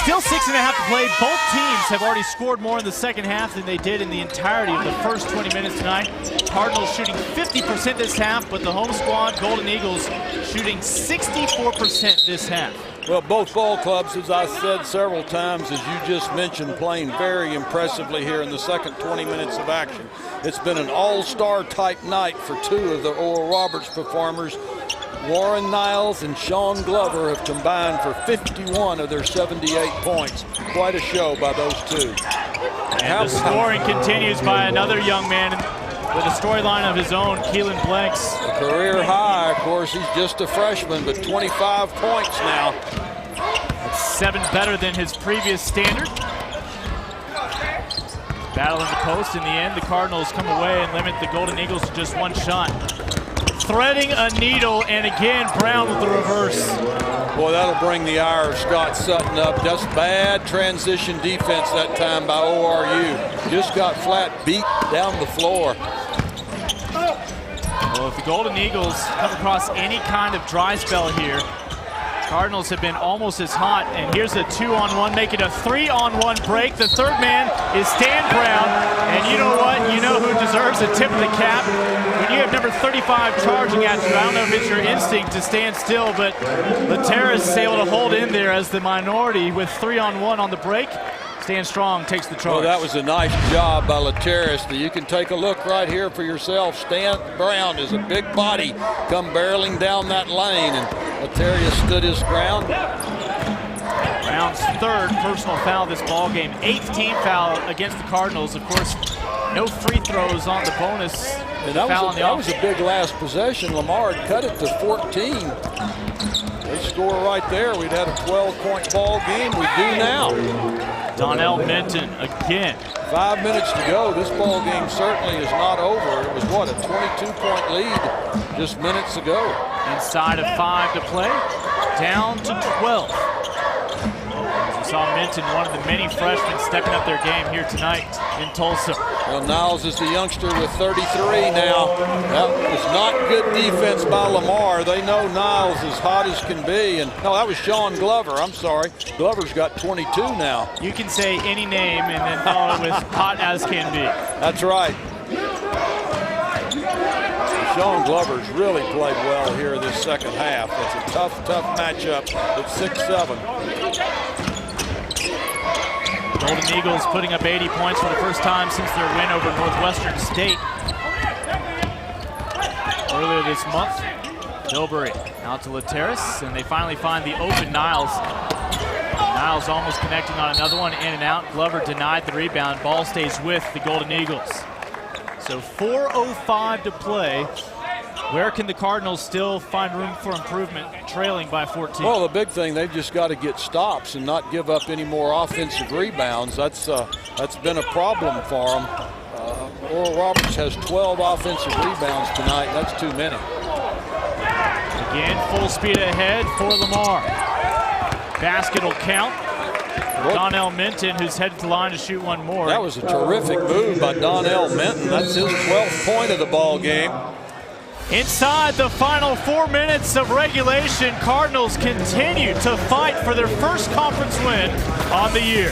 Still 6.5 to play. Both teams have already scored more in the second half than they did in the entirety of the first 20 minutes tonight. Cardinals shooting 50% this half, but the home squad, Golden Eagles, shooting 64% this half. Well, both ball clubs, as I said several times, as you just mentioned, playing very impressively here in the second 20 minutes of action. It's been an all-star type night for two of the Oral Roberts performers. Warren Niles and Sean Glover have combined for 51 of their 78 points. Quite a show by those two. And the scoring continues by another young man with a storyline of his own, Keelan Blanks. A career high, of course, he's just a freshman, but 25 points now. That's 7 better than his previous standard. Battle in the post. In the end, the Cardinals come away and limit the Golden Eagles to just one shot. Threading a needle, and again, Brown with the reverse. Boy, that'll bring the ire of Scott Sutton up. Just bad transition defense that time by ORU. Just got flat beat down the floor. Well, if the Golden Eagles come across any kind of dry spell here, Cardinals have been almost as hot, and here's a 2-on-1, make it a 3-on-1 break. The third man is Stan Brown, and you know what? You know who deserves a tip of the cap? When you have number 35 charging at you, I don't know if it's your instinct to stand still, but Lateras is able to hold in there as the minority with 3-on-1 on the break. Stan Strong takes the charge. Well, that was a nice job by Lateras. You can take a look right here for yourself. Stan Brown is a big body, come barreling down that lane, and Lateras stood his ground. Mound's third personal foul this ball game. 8th team foul against the Cardinals. Of course, no free throws on the bonus. And that was a big last possession. Lamar had cut it to 14. They score right there. We'd had a 12-point ball game. We do now. Donnell Minton again. 5 minutes to go. This ball game certainly is not over. It was, what, a 22-point lead just minutes ago. Inside of 5 to play. Down to 12. We saw Minton, one of the many freshmen, stepping up their game here tonight in Tulsa. Well, Niles is the youngster with 33 now. That was not good defense by Lamar. They know Niles is hot as can be. And no, that was Sean Glover. I'm sorry. Glover's got 22 now. You can say any name and then follow it with hot as can be. That's right. Sean Glover's really played well here this second half. It's a tough matchup at 6'7". Golden Eagles putting up 80 points for the first time since their win over Northwestern State earlier this month. Bilberry out to Lateris, and they finally find the open Niles. Niles almost connecting on another one, in and out. Glover denied the rebound. Ball stays with the Golden Eagles. So 4:05 to play. Where can the Cardinals still find room for improvement, trailing by 14? Well, the big thing, they've just got to get stops and not give up any more offensive rebounds. That's been a problem for them. Oral Roberts has 12 offensive rebounds tonight. That's too many. Again, full speed ahead for Lamar. Basket will count. Donnell Minton, who's headed to the line to shoot one more. That was a terrific move by Donnell Minton. That's his 12th point of the ball game. Inside the final 4 minutes of regulation, Cardinals continue to fight for their first conference win on the year.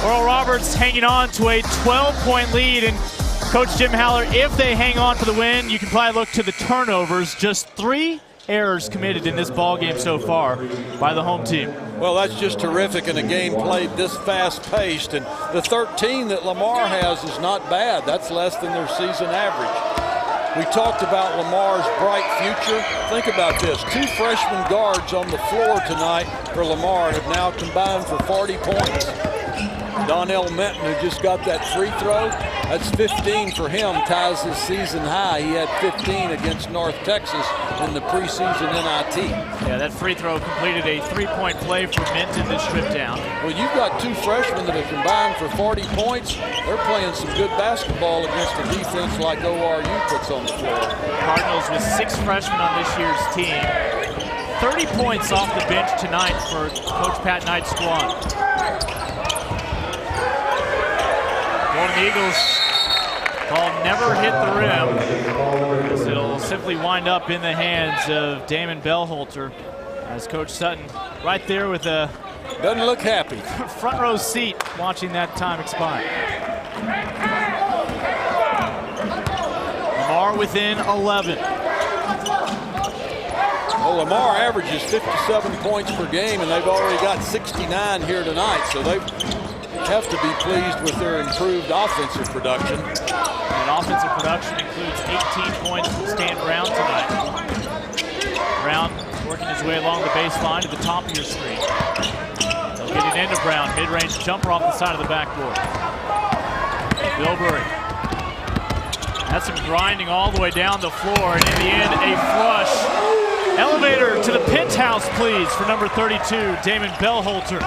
Oral Roberts hanging on to a 12-point lead, and Coach Jim Haller, if they hang on for the win, you can probably look to the turnovers. Just 3 errors committed in this ball game so far by the home team. Well, that's just terrific in a game played this fast-paced, and the 13 that Lamar has is not bad. That's less than their season average. We talked about Lamar's bright future. Think about this. 2 freshman guards on the floor tonight for Lamar have now combined for 40 points. Donnell Minton, who just got that free throw, that's 15 for him, ties his season high. He had 15 against North Texas in the preseason NIT. Yeah, that free throw completed a 3-point play for Minton this trip down. Well, you've got 2 freshmen that have combined for 40 points. They're playing some good basketball against a defense like ORU puts on the floor. Cardinals with 6 freshmen on this year's team. 30 points off the bench tonight for Coach Pat Knight's squad. Golden Eagles ball never hit the rim, as it'll simply wind up in the hands of Damon Bellholter, as Coach Sutton right there with a Doesn't look happy. Front row seat watching that time expire. Lamar within 11. Well, Lamar averages 57 points per game, and they've already got 69 here tonight, so they have to be pleased with their improved offensive production. And offensive production includes 18 points from Stan Brown tonight. Brown working his way along the baseline to the top of your screen. They'll get it into Brown, mid-range jumper off the side of the backboard. Bilberry. That's some grinding all the way down the floor, and in the end, a flush. Elevator to the penthouse, please, for number 32, Damon Bellholter.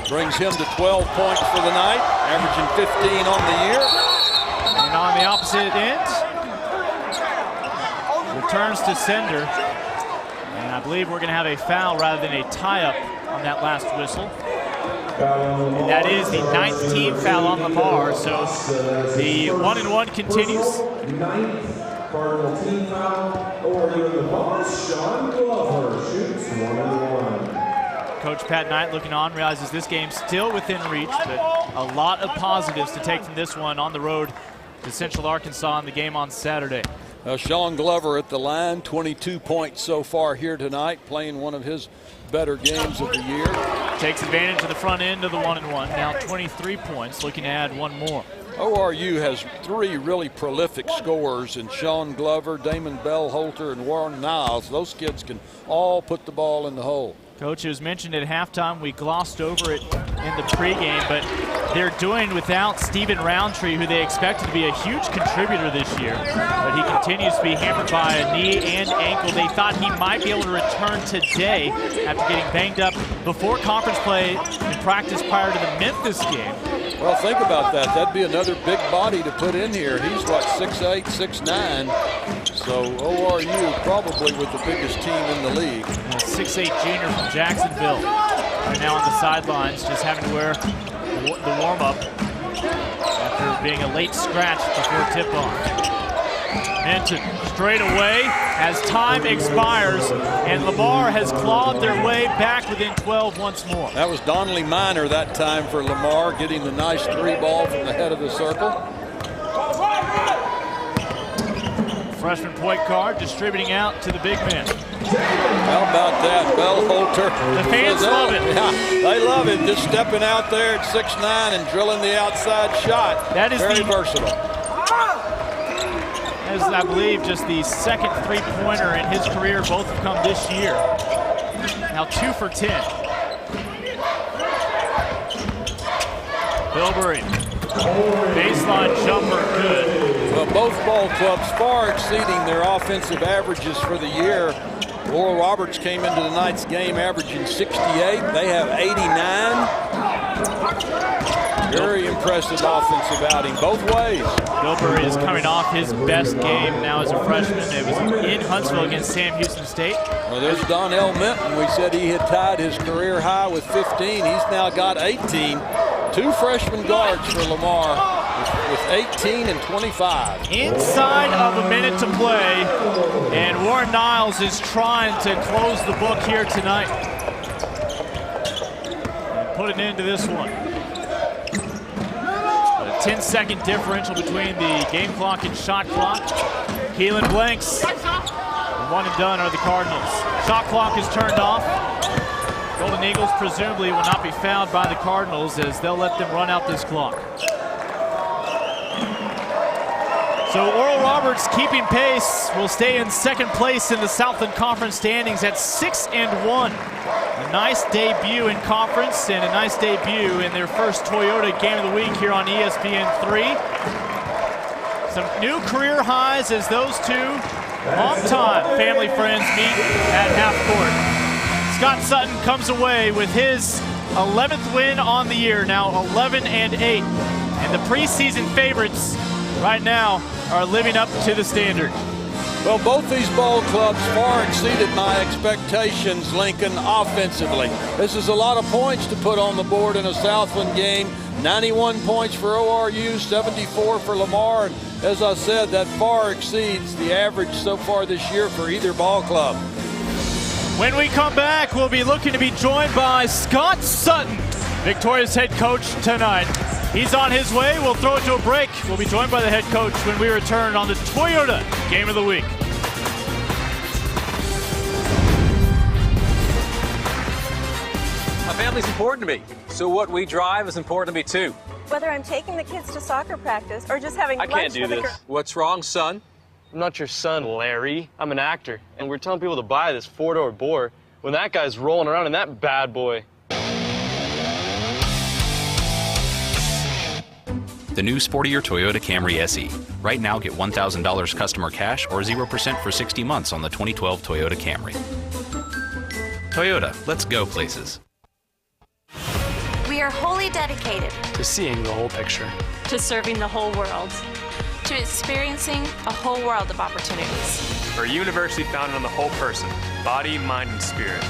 Brings him to 12 points for the night, averaging 15 on the year. And on the opposite end, returns to sender. And I believe we're going to have a foul rather than a tie-up on that last whistle. And that is the 9th team foul on Lamar, so the 1-and-1 continues. Cardinal team foul, ORU Lamar, Sean Glover shoots 1-and-1. Coach Pat Knight looking on, realizes this game's still within reach, but a lot of positives to take from this one on the road to Central Arkansas in the game on Saturday. Sean Glover at the line, 22 points so far here tonight, playing one of his better games of the year. Takes advantage of the front end of the 1-and-1, now 23 points, looking to add one more. ORU has 3 really prolific scorers in Sean Glover, Damon Bellholter, and Warren Niles. Those kids can all put the ball in the hole. Coach, it was mentioned at halftime, we glossed over it in the pregame, but they're doing without Stephen Roundtree, who they expected to be a huge contributor this year. But he continues to be hampered by a knee and ankle. They thought he might be able to return today after getting banged up before conference play in practice prior to the Memphis game. Well, think about that. That'd be another big body to put in here. He's, what, 6'8", 6'9". So ORU probably with the biggest team in the league. A 6'8" junior from Jacksonville. Right now on the sidelines, just having to wear the warm-up after being a late scratch before tip-off. Minton straight away as time expires, and Lamar has clawed their way back within 12 once more. That was Donnelly Minor that time for Lamar, getting the nice 3-ball from the head of the circle. Freshman point guard distributing out to the big man. How about that, Bellholter? The fans love it. Yeah, they love it. Just stepping out there at 6'9" and drilling the outside shot. That is very versatile. That is, I believe, just the second three-pointer in his career. Both have come this year. Now 2 for 10. Bilberry. Baseline jumper, good. Well, both ball clubs far exceeding their offensive averages for the year. Oral Roberts came into tonight's game averaging 68. They have 89. Very impressive offensive outing both ways. Bilberry is coming off his best game now as a freshman. It was in Huntsville against Sam Houston State. Well, there's Donnell Minton. We said he had tied his career high with 15. He's now got 18. 2 freshman guards for Lamar with 18 and 25. Inside of a minute to play, and Warren Niles is trying to close the book here tonight. And put an end to this one. A 10-second differential between the game clock and shot clock. Keelan blanks. And 1 and done are the Cardinals. Shot clock is turned off. Golden Eagles presumably will not be fouled by the Cardinals as they'll let them run out this clock. So Oral Roberts keeping pace will stay in second place in the Southland Conference standings at 6-1. A nice debut in conference and a nice debut in their first Toyota game of the week here on ESPN3. Some new career highs as those two longtime family friends meet at half court. Scott Sutton comes away with his 11th win on the year, now 11-8. And the preseason favorites right now are living up to the standard. Well, both these ball clubs far exceeded my expectations, Lincoln, offensively. This is a lot of points to put on the board in a Southland game. 91 points for ORU, 74 for Lamar. And as I said, that far exceeds the average so far this year for either ball club. When we come back, we'll be looking to be joined by Scott Sutton, Victoria's head coach tonight. He's on his way. We'll throw it to a break. We'll be joined by the head coach when we return on the Toyota Game of the Week. My family's important to me, so what we drive is important to me too. Whether I'm taking the kids to soccer practice or just having I lunch can't do with this. What's wrong, son? I'm not your son, Larry. I'm an actor, and we're telling people to buy this four-door bore when that guy's rolling around in that bad boy. The new sportier Toyota Camry SE. Right now, get $1,000 customer cash or 0% for 60 months on the 2012 Toyota Camry. Toyota, let's go places. We are wholly dedicated to seeing the whole picture, to serving the whole world, to experiencing a whole world of opportunities. We're a university founded on the whole person, body, mind, and spirit.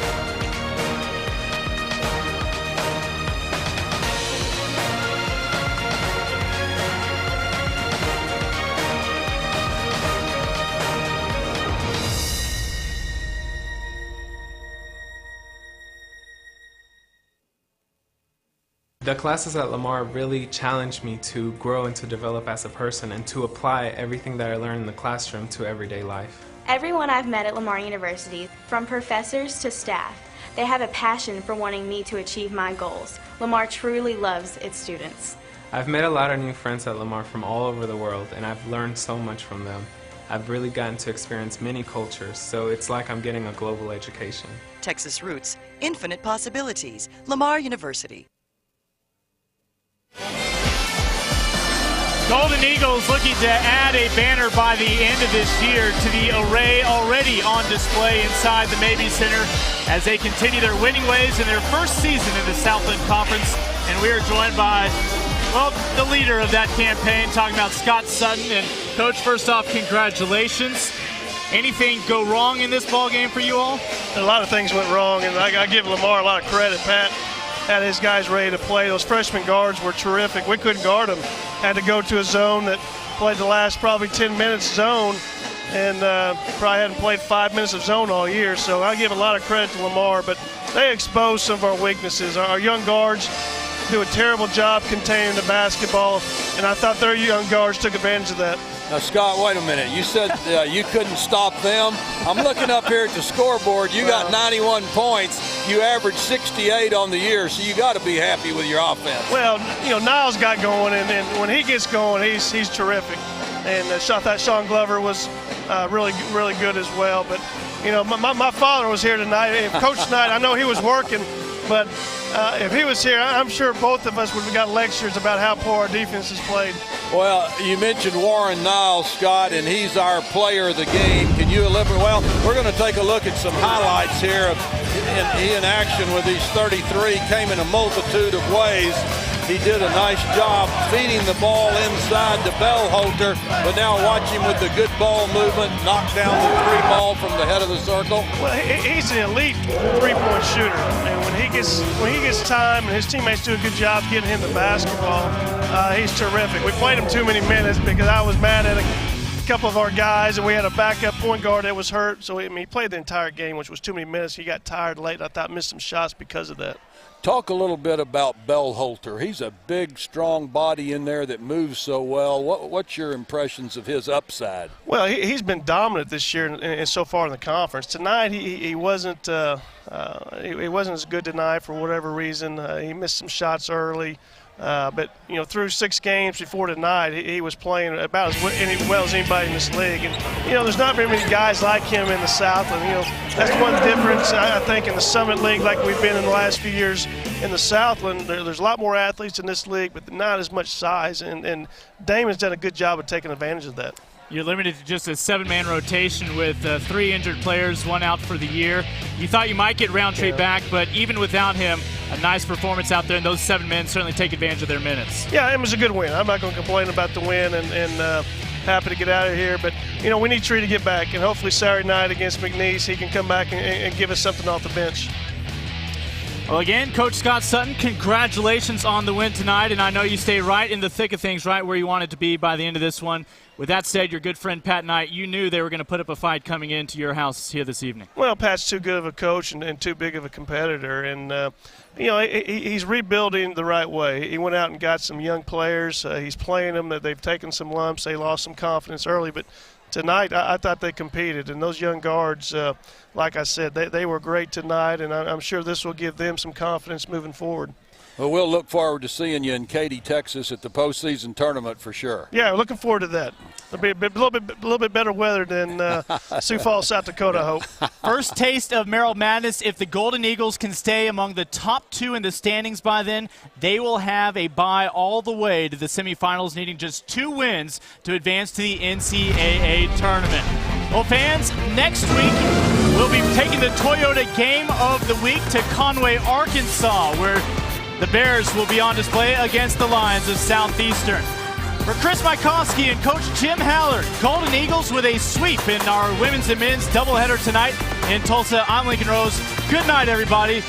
The classes at Lamar really challenged me to grow and to develop as a person and to apply everything that I learned in the classroom to everyday life. Everyone I've met at Lamar University, from professors to staff, they have a passion for wanting me to achieve my goals. Lamar truly loves its students. I've met a lot of new friends at Lamar from all over the world, and I've learned so much from them. I've really gotten to experience many cultures, so it's like I'm getting a global education. Texas roots, infinite possibilities. Lamar University. Golden Eagles looking to add a banner by the end of this year to the array already on display inside the Mabee Center as they continue their winning ways in their first season in the Southland Conference. And we are joined by, well, the leader of that campaign, talking about Scott Sutton. And Coach, first off, congratulations. Anything go wrong in this ball game for you all? A lot of things went wrong, and I give Lamar a lot of credit. Pat had his guys ready to play. Those freshman guards were terrific. We couldn't guard them. Had to go to a zone that played the last probably 10 minutes zone, and probably hadn't played 5 minutes of zone all year. So I give a lot of credit to Lamar, but they exposed some of our weaknesses. Our young guards do a terrible job containing the basketball, and I thought their young guards took advantage of that. Now, Scott, wait a minute. You said you couldn't stop them. I'm looking up here at the scoreboard. You got 91 points. You averaged 68 on the year, so you got to be happy with your offense. Well, you know, Niles got going, and when he gets going, he's terrific. And I thought Sean Glover was really good as well. But, you know, my father was here tonight. If Coach Knight, I know he was working, but if he was here, I'm sure both of us would have got lectures about how poor our defense has played. Well, you mentioned Warren Niles, Scott, and he's our player of the game. Can you elaborate? Well, we're going to take a look at some highlights here of he in action with these 33. Came in a multitude of ways. He did a nice job feeding the ball inside to Bellholter, but now watch him with the good ball movement, knock down the three ball from the head of the circle. Well, he's an elite three-point shooter, and when he gets time and his teammates do a good job getting him the basketball, he's terrific. We played him too many minutes because I was mad at a couple of our guys, and we had a backup point guard that was hurt, so he played the entire game, which was too many minutes. He got tired late, and I thought missed some shots because of that. Talk a little bit about Bellholter. He's a big, strong body in there that moves so well. What's your impressions of his upside? Well, he's been dominant this year and so far in the conference. Tonight, he wasn't as good tonight for whatever reason. He missed some shots early. But, you know, through 6 games before tonight, he was playing about as well as anybody in this league. And, you know, there's not very many guys like him in the South. And, you know, that's one difference, I think, in the Summit League like we've been in the last few years in the Southland. There's a lot more athletes in this league, but not as much size. And Damon's done a good job of taking advantage of that. You're limited to just a 7-man rotation with 3 injured players, 1 out for the year. You thought you might get Roundtree back, but even without him, a nice performance out there, and those 7 men certainly take advantage of their minutes. Yeah, it was a good win. I'm not going to complain about the win, and happy to get out of here. But, you know, we need Tree to get back, and hopefully Saturday night against McNeese, he can come back and give us something off the bench. Well, again, Coach Scott Sutton, congratulations on the win tonight, and I know you stay right in the thick of things, right where you wanted to be by the end of this one. With that said, your good friend Pat Knight, you knew they were going to put up a fight coming into your house here this evening. Well, Pat's too good of a coach and too big of a competitor, and he's rebuilding the right way. He went out and got some young players. He's playing them. That they've taken some lumps. They lost some confidence early, but tonight I thought they competed, and those young guards, like I said, they were great tonight, and I'm sure this will give them some confidence moving forward. Well, we'll look forward to seeing you in Katy, Texas at the postseason tournament for sure. Yeah, looking forward to that. It'll be a little bit better weather than Sioux Falls, South Dakota, I hope. First taste of Merrill Madness. If the Golden Eagles can stay among the top 2 in the standings by then, they will have a bye all the way to the semifinals, needing just 2 wins to advance to the NCAA tournament. Well, fans, next week we'll be taking the Toyota Game of the Week to Conway, Arkansas, where the Bears will be on display against the Lions of Southeastern. For Chris Mykowski and Coach Jim Hallard, Golden Eagles with a sweep in our women's and men's doubleheader tonight in Tulsa. I'm Lincoln Rose. Good night, everybody.